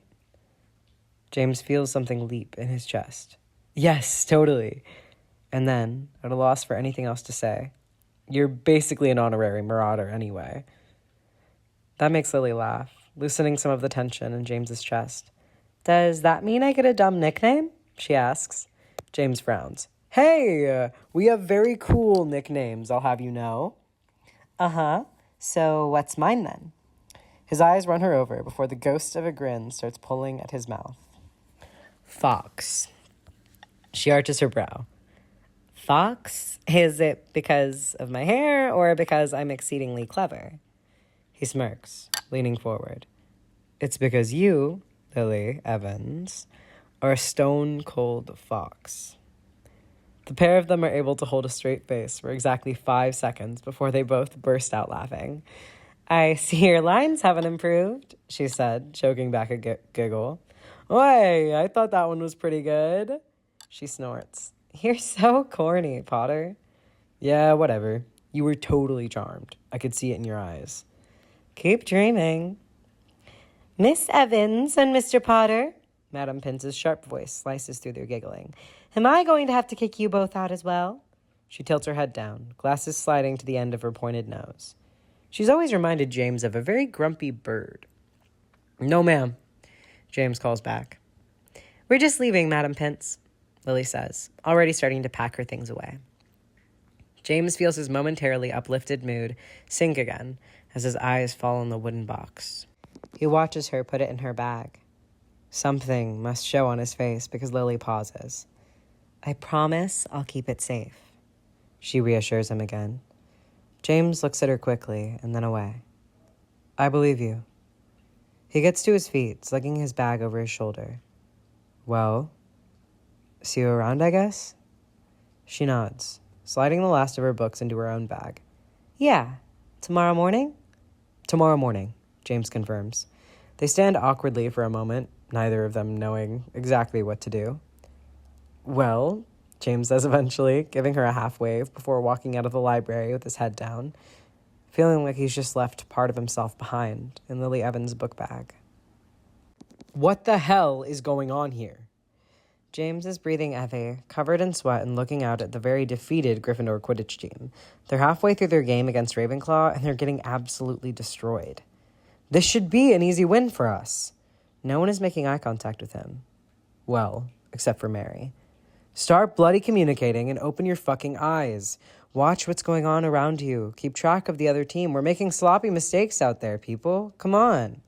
James feels something leap in his chest. Yes, totally. And then, at a loss for anything else to say, you're basically an honorary marauder anyway. That makes Lily laugh, loosening some of the tension in James's chest. Does that mean I get a dumb nickname? She asks. James frowns. Hey, we have very cool nicknames, I'll have you know. Uh-huh. So what's mine then? His eyes run her over before the ghost of a grin starts pulling at his mouth. Fox. She arches her brow. Fox? Is it because of my hair or because I'm exceedingly clever? He smirks, leaning forward. It's because you, Lily Evans, are a stone-cold fox. The pair of them are able to hold a straight face for exactly 5 seconds before they both burst out laughing. I see your lines haven't improved, she said, choking back a giggle. Oi, I thought that one was pretty good. She snorts. You're so corny, Potter. Yeah, whatever. You were totally charmed. I could see it in your eyes. Keep dreaming. Miss Evans and Mr. Potter, Madame Pince's sharp voice slices through their giggling. Am I going to have to kick you both out as well? She tilts her head down, glasses sliding to the end of her pointed nose. She's always reminded James of a very grumpy bird. No, ma'am, James calls back. We're just leaving, Madame Pince, Lily says, already starting to pack her things away. James feels his momentarily uplifted mood sink again as his eyes fall on the wooden box. He watches her put it in her bag. Something must show on his face because Lily pauses. I promise I'll keep it safe. She reassures him again. James looks at her quickly and then away. I believe you. He gets to his feet, slugging his bag over his shoulder. Well, see you around, I guess? She nods, sliding the last of her books into her own bag. Yeah. Tomorrow morning? Tomorrow morning, James confirms. They stand awkwardly for a moment, neither of them knowing exactly what to do. Well, James says eventually, giving her a half wave before walking out of the library with his head down, feeling like he's just left part of himself behind in Lily Evans' book bag. What the hell is going on here? James is breathing heavy, covered in sweat and looking out at the very defeated Gryffindor Quidditch team. They're halfway through their game against Ravenclaw and they're getting absolutely destroyed. This should be an easy win for us. No one is making eye contact with him. Well, except for Mary. Start bloody communicating and open your fucking eyes. Watch what's going on around you. Keep track of the other team. We're making sloppy mistakes out there, people. Come on.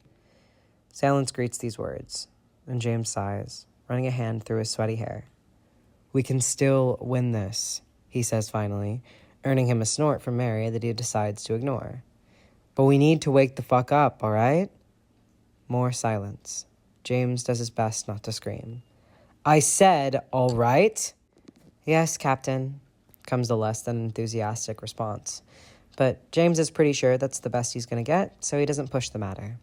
Silence greets these words, and James sighs, running a hand through his sweaty hair. We can still win this, he says finally, earning him a snort from Mary that he decides to ignore. But we need to wake the fuck up, all right? More silence. James does his best not to scream. I said, all right? Yes, Captain, comes the less than enthusiastic response. But James is pretty sure that's the best he's going to get, so he doesn't push the matter.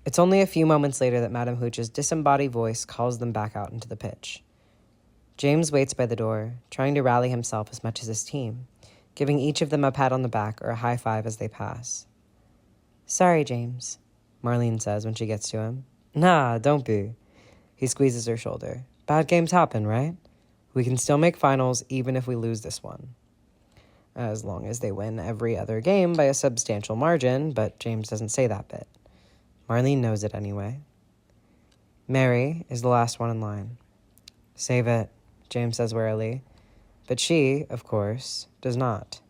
It's only a few moments later that Madame Hooch's disembodied voice calls them back out into the pitch. James waits by the door, trying to rally himself as much as his team, giving each of them a pat on the back or a high five as they pass. Sorry, James, Marlene says when she gets to him. Nah, don't be. He squeezes her shoulder. Bad games happen, right? We can still make finals even if we lose this one. As long as they win every other game by a substantial margin, but James doesn't say that bit. Marlene knows it anyway. Mary is the last one in line. Save it, James says warily. But she, of course, does not.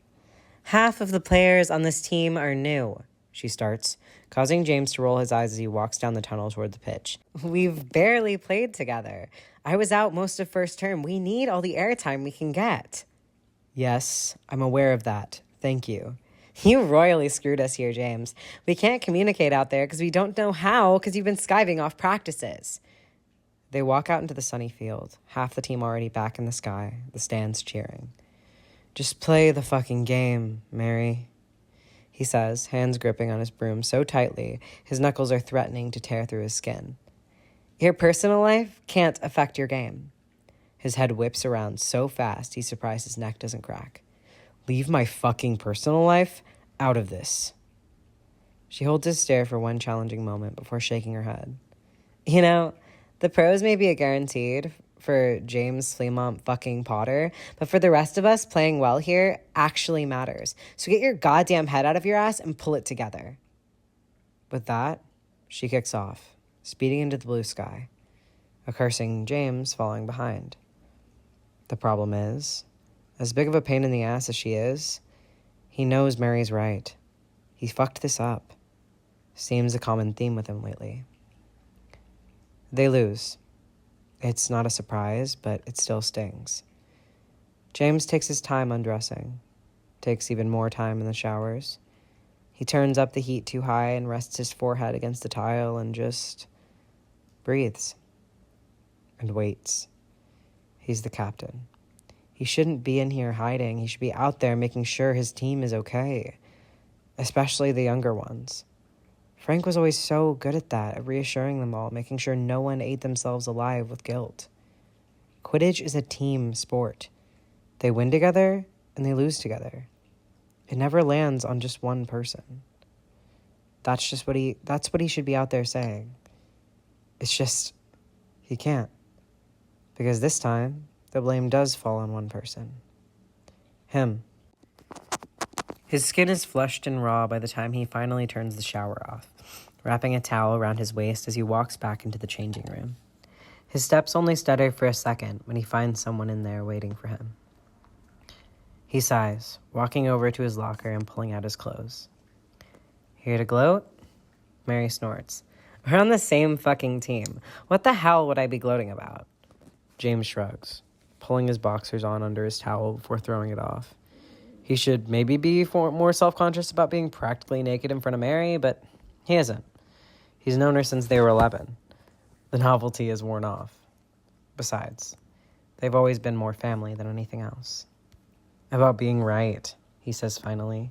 Half of the players on this team are new, she starts, causing James to roll his eyes as he walks down the tunnel toward the pitch. We've barely played together. I was out most of first term. We need all the airtime we can get. Yes, I'm aware of that. Thank you. You royally screwed us here, James. We can't communicate out there because we don't know how because you've been skiving off practices. They walk out into the sunny field, half the team already back in the sky, the stands cheering. Just play the fucking game, Mary, he says, hands gripping on his broom so tightly his knuckles are threatening to tear through his skin. Your personal life can't affect your game. His head whips around so fast he's surprised his neck doesn't crack. Leave my fucking personal life out of this. She holds his stare for one challenging moment before shaking her head. You know, the pros may be a guaranteed for James Fleamont fucking Potter, but for the rest of us, playing well here actually matters. So get your goddamn head out of your ass and pull it together. With that, she kicks off, speeding into the blue sky, a cursing James falling behind. The problem is, as big of a pain in the ass as she is, he knows Mary's right. He fucked this up. Seems a common theme with him lately. They lose. It's not a surprise, but it still stings. James takes his time undressing, takes even more time in the showers. He turns up the heat too high and rests his forehead against the tile and just breathes and waits. He's the captain. He shouldn't be in here hiding. He should be out there making sure his team is okay, especially the younger ones. Frank was always so good at that, at reassuring them all, making sure no one ate themselves alive with guilt. Quidditch is a team sport. They win together and they lose together. It never lands on just one person. That's what he should be out there saying. It's just, he can't. Because this time, the blame does fall on one person. Him. His skin is flushed and raw by the time he finally turns the shower off, wrapping a towel around his waist as he walks back into the changing room. His steps only stutter for a second when he finds someone in there waiting for him. He sighs, walking over to his locker and pulling out his clothes. Here to gloat? Mary snorts. We're on the same fucking team. What the hell would I be gloating about? James shrugs, pulling his boxers on under his towel before throwing it off. He should maybe be more self-conscious about being practically naked in front of Mary, but he isn't. He's known her since they were 11. The novelty is worn off. Besides, they've always been more family than anything else. About being right, he says finally.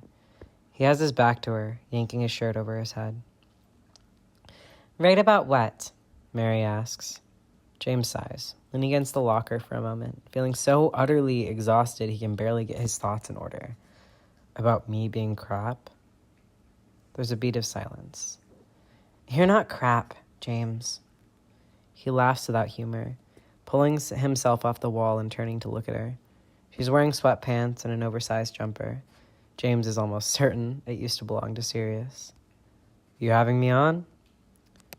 He has his back to her, yanking his shirt over his head. Right about what? Mary asks. James sighs, leaning against the locker for a moment, feeling so utterly exhausted he can barely get his thoughts in order. About me being crap? There's a beat of silence. You're not crap, James. He laughs without humor, pulling himself off the wall and turning to look at her. She's wearing sweatpants and an oversized jumper. James is almost certain it used to belong to Sirius. You having me on?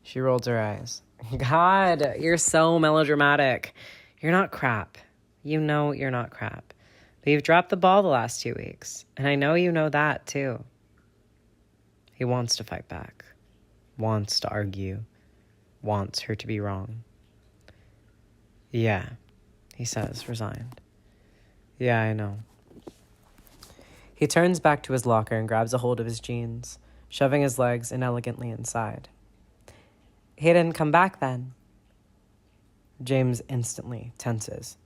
She rolls her eyes. God, you're so melodramatic. You're not crap. You know you're not crap. But you've dropped the ball the last 2 weeks, and I know you know that, too. He wants to fight back, wants to argue, wants her to be wrong. Yeah, he says, resigned. Yeah, I know. He turns back to his locker and grabs a hold of his jeans, shoving his legs inelegantly inside. He didn't come back then. James instantly tenses.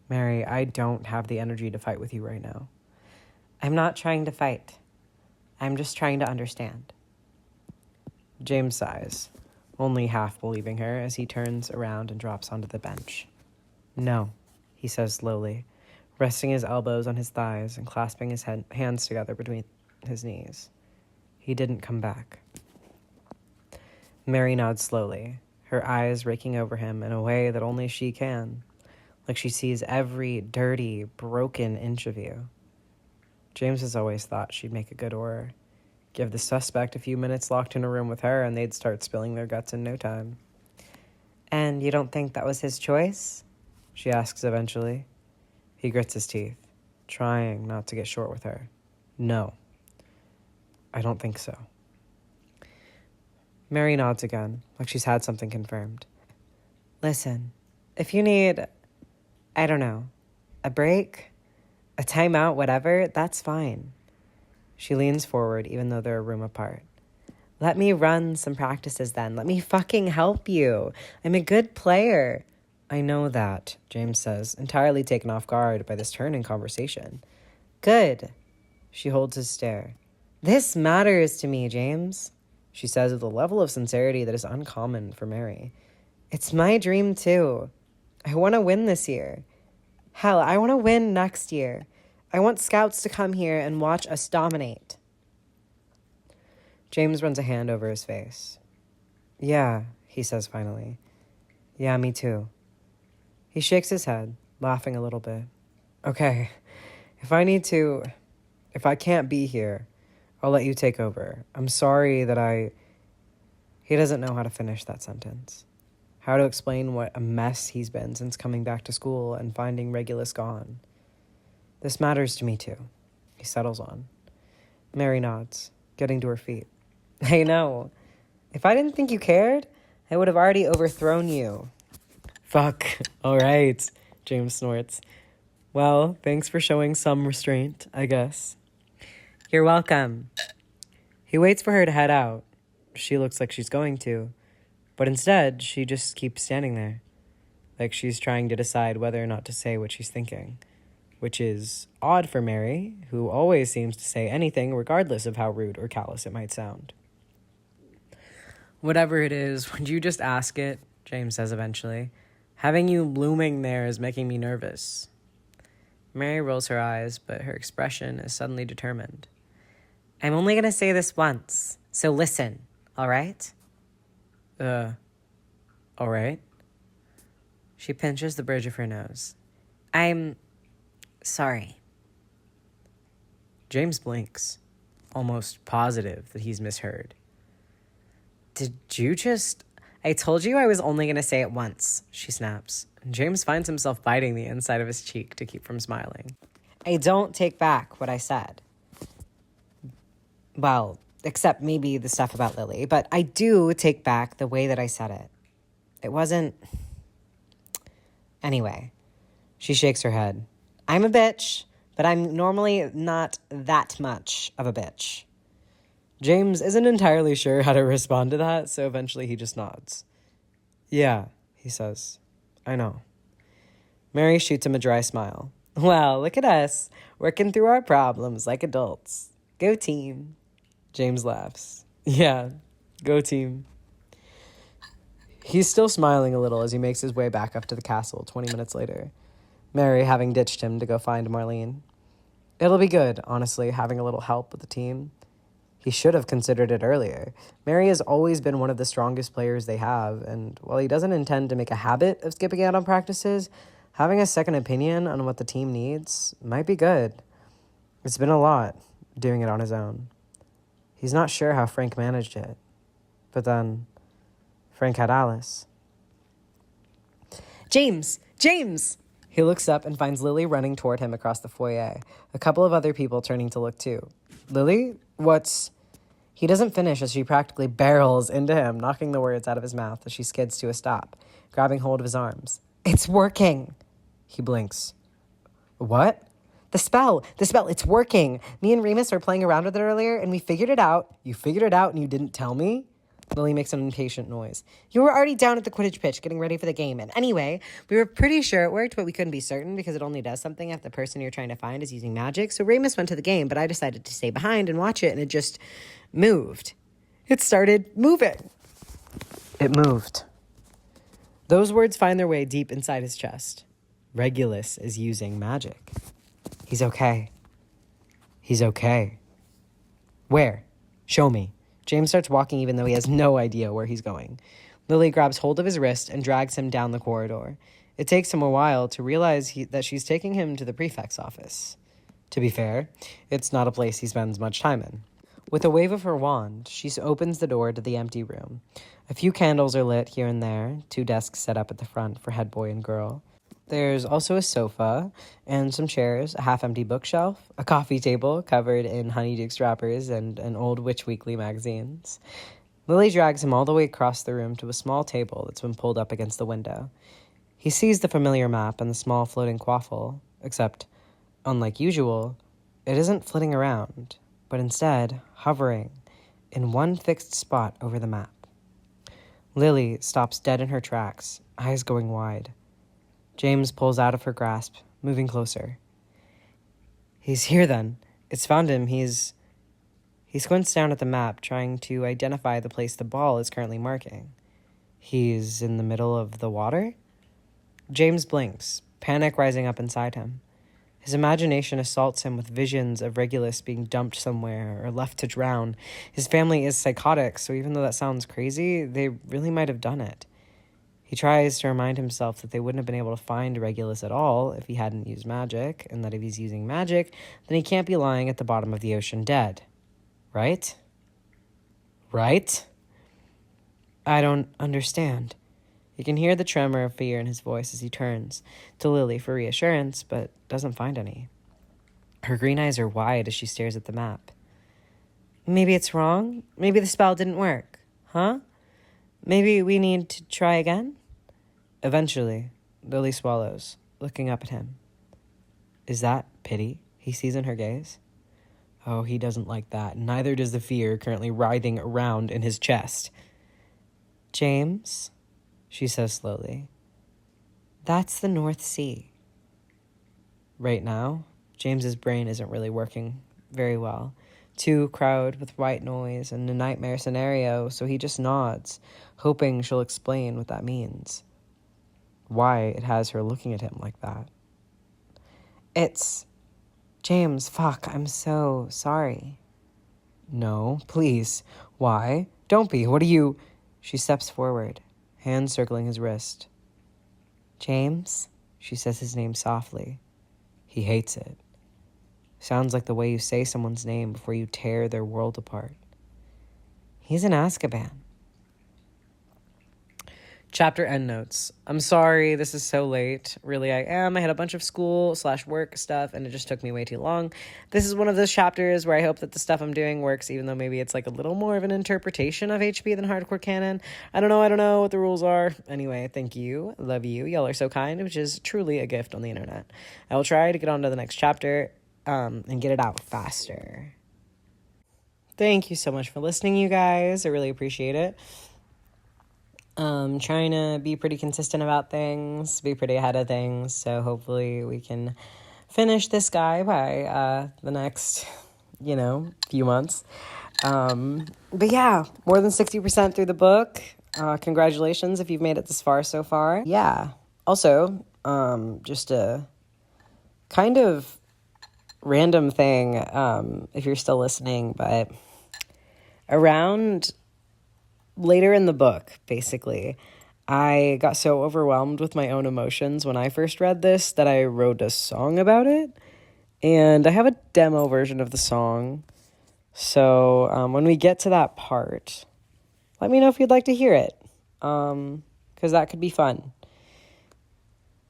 Mary, I don't have the energy to fight with you right now. I'm not trying to fight. I'm just trying to understand. James sighs, only half believing her as he turns around and drops onto the bench. No, he says slowly, resting his elbows on his thighs and clasping his hands together between his knees. He didn't come back. Mary nods slowly, her eyes raking over him in a way that only she can, like she sees every dirty, broken inch of you. James has always thought she'd make a good Auror. Give the suspect a few minutes locked in a room with her and they'd start spilling their guts in no time. And you don't think that was his choice? She asks eventually. He grits his teeth, trying not to get short with her. No, I don't think so. Mary nods again, like she's had something confirmed. Listen, if you need, I don't know, a break, a timeout, whatever, that's fine. She leans forward, even though they're a room apart. Let me run some practices then. Let me fucking help you. I'm a good player. I know that, James says, entirely taken off guard by this turn in conversation. Good. She holds his stare. This matters to me, James, she says with a level of sincerity that is uncommon for Mary. It's my dream, too. I want to win this year. Hell, I want to win next year. I want scouts to come here and watch us dominate. James runs a hand over his face. Yeah, he says finally. Yeah, me too. He shakes his head, laughing a little bit. Okay, if I can't be here, I'll let you take over. I'm sorry that He doesn't know how to finish that sentence. How to explain what a mess he's been since coming back to school and finding Regulus gone. This matters to me too, he settles on. Mary nods, getting to her feet. I know. If I didn't think you cared, I would have already overthrown you. Fuck. All right, James snorts. Well, thanks for showing some restraint, I guess. You're welcome. He waits for her to head out. She looks like she's going to, but instead, she just keeps standing there, like she's trying to decide whether or not to say what she's thinking. which is odd for Mary, who always seems to say anything regardless of how rude or callous it might sound. "Whatever it is, would you just ask it?" James says eventually. "Having you looming there is making me nervous." Mary rolls her eyes, but her expression is suddenly determined. "I'm only going to say this once, so listen, all right?" All right." She pinches the bridge of her nose. "I'm sorry." James blinks, almost positive that he's misheard. "Did you just... I told you I was only going to say it once," she snaps. James finds himself biting the inside of his cheek to keep from smiling. "I don't take back what I said. Well, except maybe the stuff about Lily, but I do take back the way that I said it. It wasn't... Anyway," she shakes her head. "I'm a bitch, but I'm normally not that much of a bitch." James isn't entirely sure how to respond to that, so eventually he just nods. "Yeah," he says. "I know." Mary shoots him a dry smile. "Well, look at us, working through our problems like adults. Go team." James laughs. "Yeah, go team." He's still smiling a little as he makes his way back up to the castle 20 minutes later, Mary having ditched him to go find Marlene. It'll be good, honestly, having a little help with the team. He should have considered it earlier. Mary has always been one of the strongest players they have, and while he doesn't intend to make a habit of skipping out on practices, having a second opinion on what the team needs might be good. It's been a lot, doing it on his own. He's not sure how Frank managed it. But then, Frank had Alice. James! James! He looks up and finds Lily running toward him across the foyer, a couple of other people turning to look too. "Lily? What's..." He doesn't finish as she practically barrels into him, knocking the words out of his mouth as she skids to a stop, grabbing hold of his arms. "It's working!" He blinks. "What?" The spell, it's working. Me and Remus were playing around with it earlier, and we figured it out." "You figured it out and you didn't tell me?" Lily makes an impatient noise. "You were already down at the Quidditch pitch getting ready for the game, and anyway, we were pretty sure it worked, but we couldn't be certain because it only does something if the person you're trying to find is using magic, so Remus went to the game, but I decided to stay behind and watch it, and it just moved. It started moving." It moved. Those words find their way deep inside his chest. Regulus is using magic. He's okay. He's okay. Where? Show me. James starts walking even though he has no idea where he's going. Lily grabs hold of his wrist and drags him down the corridor. It takes him a while to realize that she's taking him to the prefect's office. To be fair, it's not a place he spends much time in. With a wave of her wand, she opens the door to the empty room. A few candles are lit here and there, 2 desks set up at the front for head boy and girl. There's also a sofa and some chairs, a half-empty bookshelf, a coffee table covered in Honeydukes wrappers and an old Witch Weekly magazines. Lily drags him all the way across the room to a small table that's been pulled up against the window. He sees the familiar map and the small floating quaffle, except, unlike usual, it isn't flitting around, but instead hovering in one fixed spot over the map. Lily stops dead in her tracks, eyes going wide. James pulls out of her grasp, moving closer. He's here then. It's found him. He squints down at the map, trying to identify the place the ball is currently marking. He's in the middle of the water? James blinks, panic rising up inside him. His imagination assaults him with visions of Regulus being dumped somewhere or left to drown. His family is psychotic, so even though that sounds crazy, they really might have done it. He tries to remind himself that they wouldn't have been able to find Regulus at all if he hadn't used magic, and that if he's using magic, then he can't be lying at the bottom of the ocean dead. Right? Right? I don't understand. You can hear the tremor of fear in his voice as he turns to Lily for reassurance, but doesn't find any. Her green eyes are wide as she stares at the map. Maybe it's wrong? Maybe the spell didn't work? Huh? Maybe we need to try again? Eventually, Lily swallows, looking up at him. Is that pity he sees in her gaze? Oh, he doesn't like that. Neither does the fear currently writhing around in his chest. James, she says slowly, that's the North Sea. Right now, James's brain isn't really working very well. Too crowded with white noise and a nightmare scenario, so he just nods, hoping she'll explain what that means. Why it has her looking at him like that. It's... James, fuck, I'm so sorry. No, please. Why? Don't be. What are you... She steps forward, hand circling his wrist. James? She says his name softly. He hates it. Sounds like the way you say someone's name before you tear their world apart. He's in Azkaban. Chapter endnotes. I'm sorry this is so late. Really, I am. I had a bunch of school/work stuff, and it just took me way too long. This is one of those chapters where I hope that the stuff I'm doing works, even though maybe it's like a little more of an interpretation of HP than hardcore canon. I don't know what the rules are. Anyway, thank you. Love you. Y'all are so kind, which is truly a gift on the internet. I will try to get on to the next chapter and get it out faster. Thank you so much for listening, you guys. I really appreciate it. Trying to be pretty consistent about things, be pretty ahead of things, so hopefully we can finish this guy by the next, few months. But yeah, more than 60% through the book. Congratulations if you've made it this far so far. Yeah. Also, just a kind of random thing, if you're still listening, but around... later in the book, basically, I got so overwhelmed with my own emotions when I first read this that I wrote a song about it. And I have a demo version of the song. So when we get to that part, let me know if you'd like to hear it. Because that could be fun.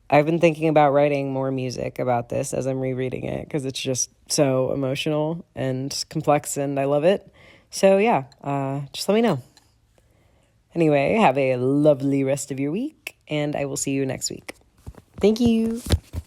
I've been thinking about writing more music about this as I'm rereading it because it's just so emotional and complex and I love it. So yeah, just let me know. Anyway, have a lovely rest of your week, and I will see you next week. Thank you.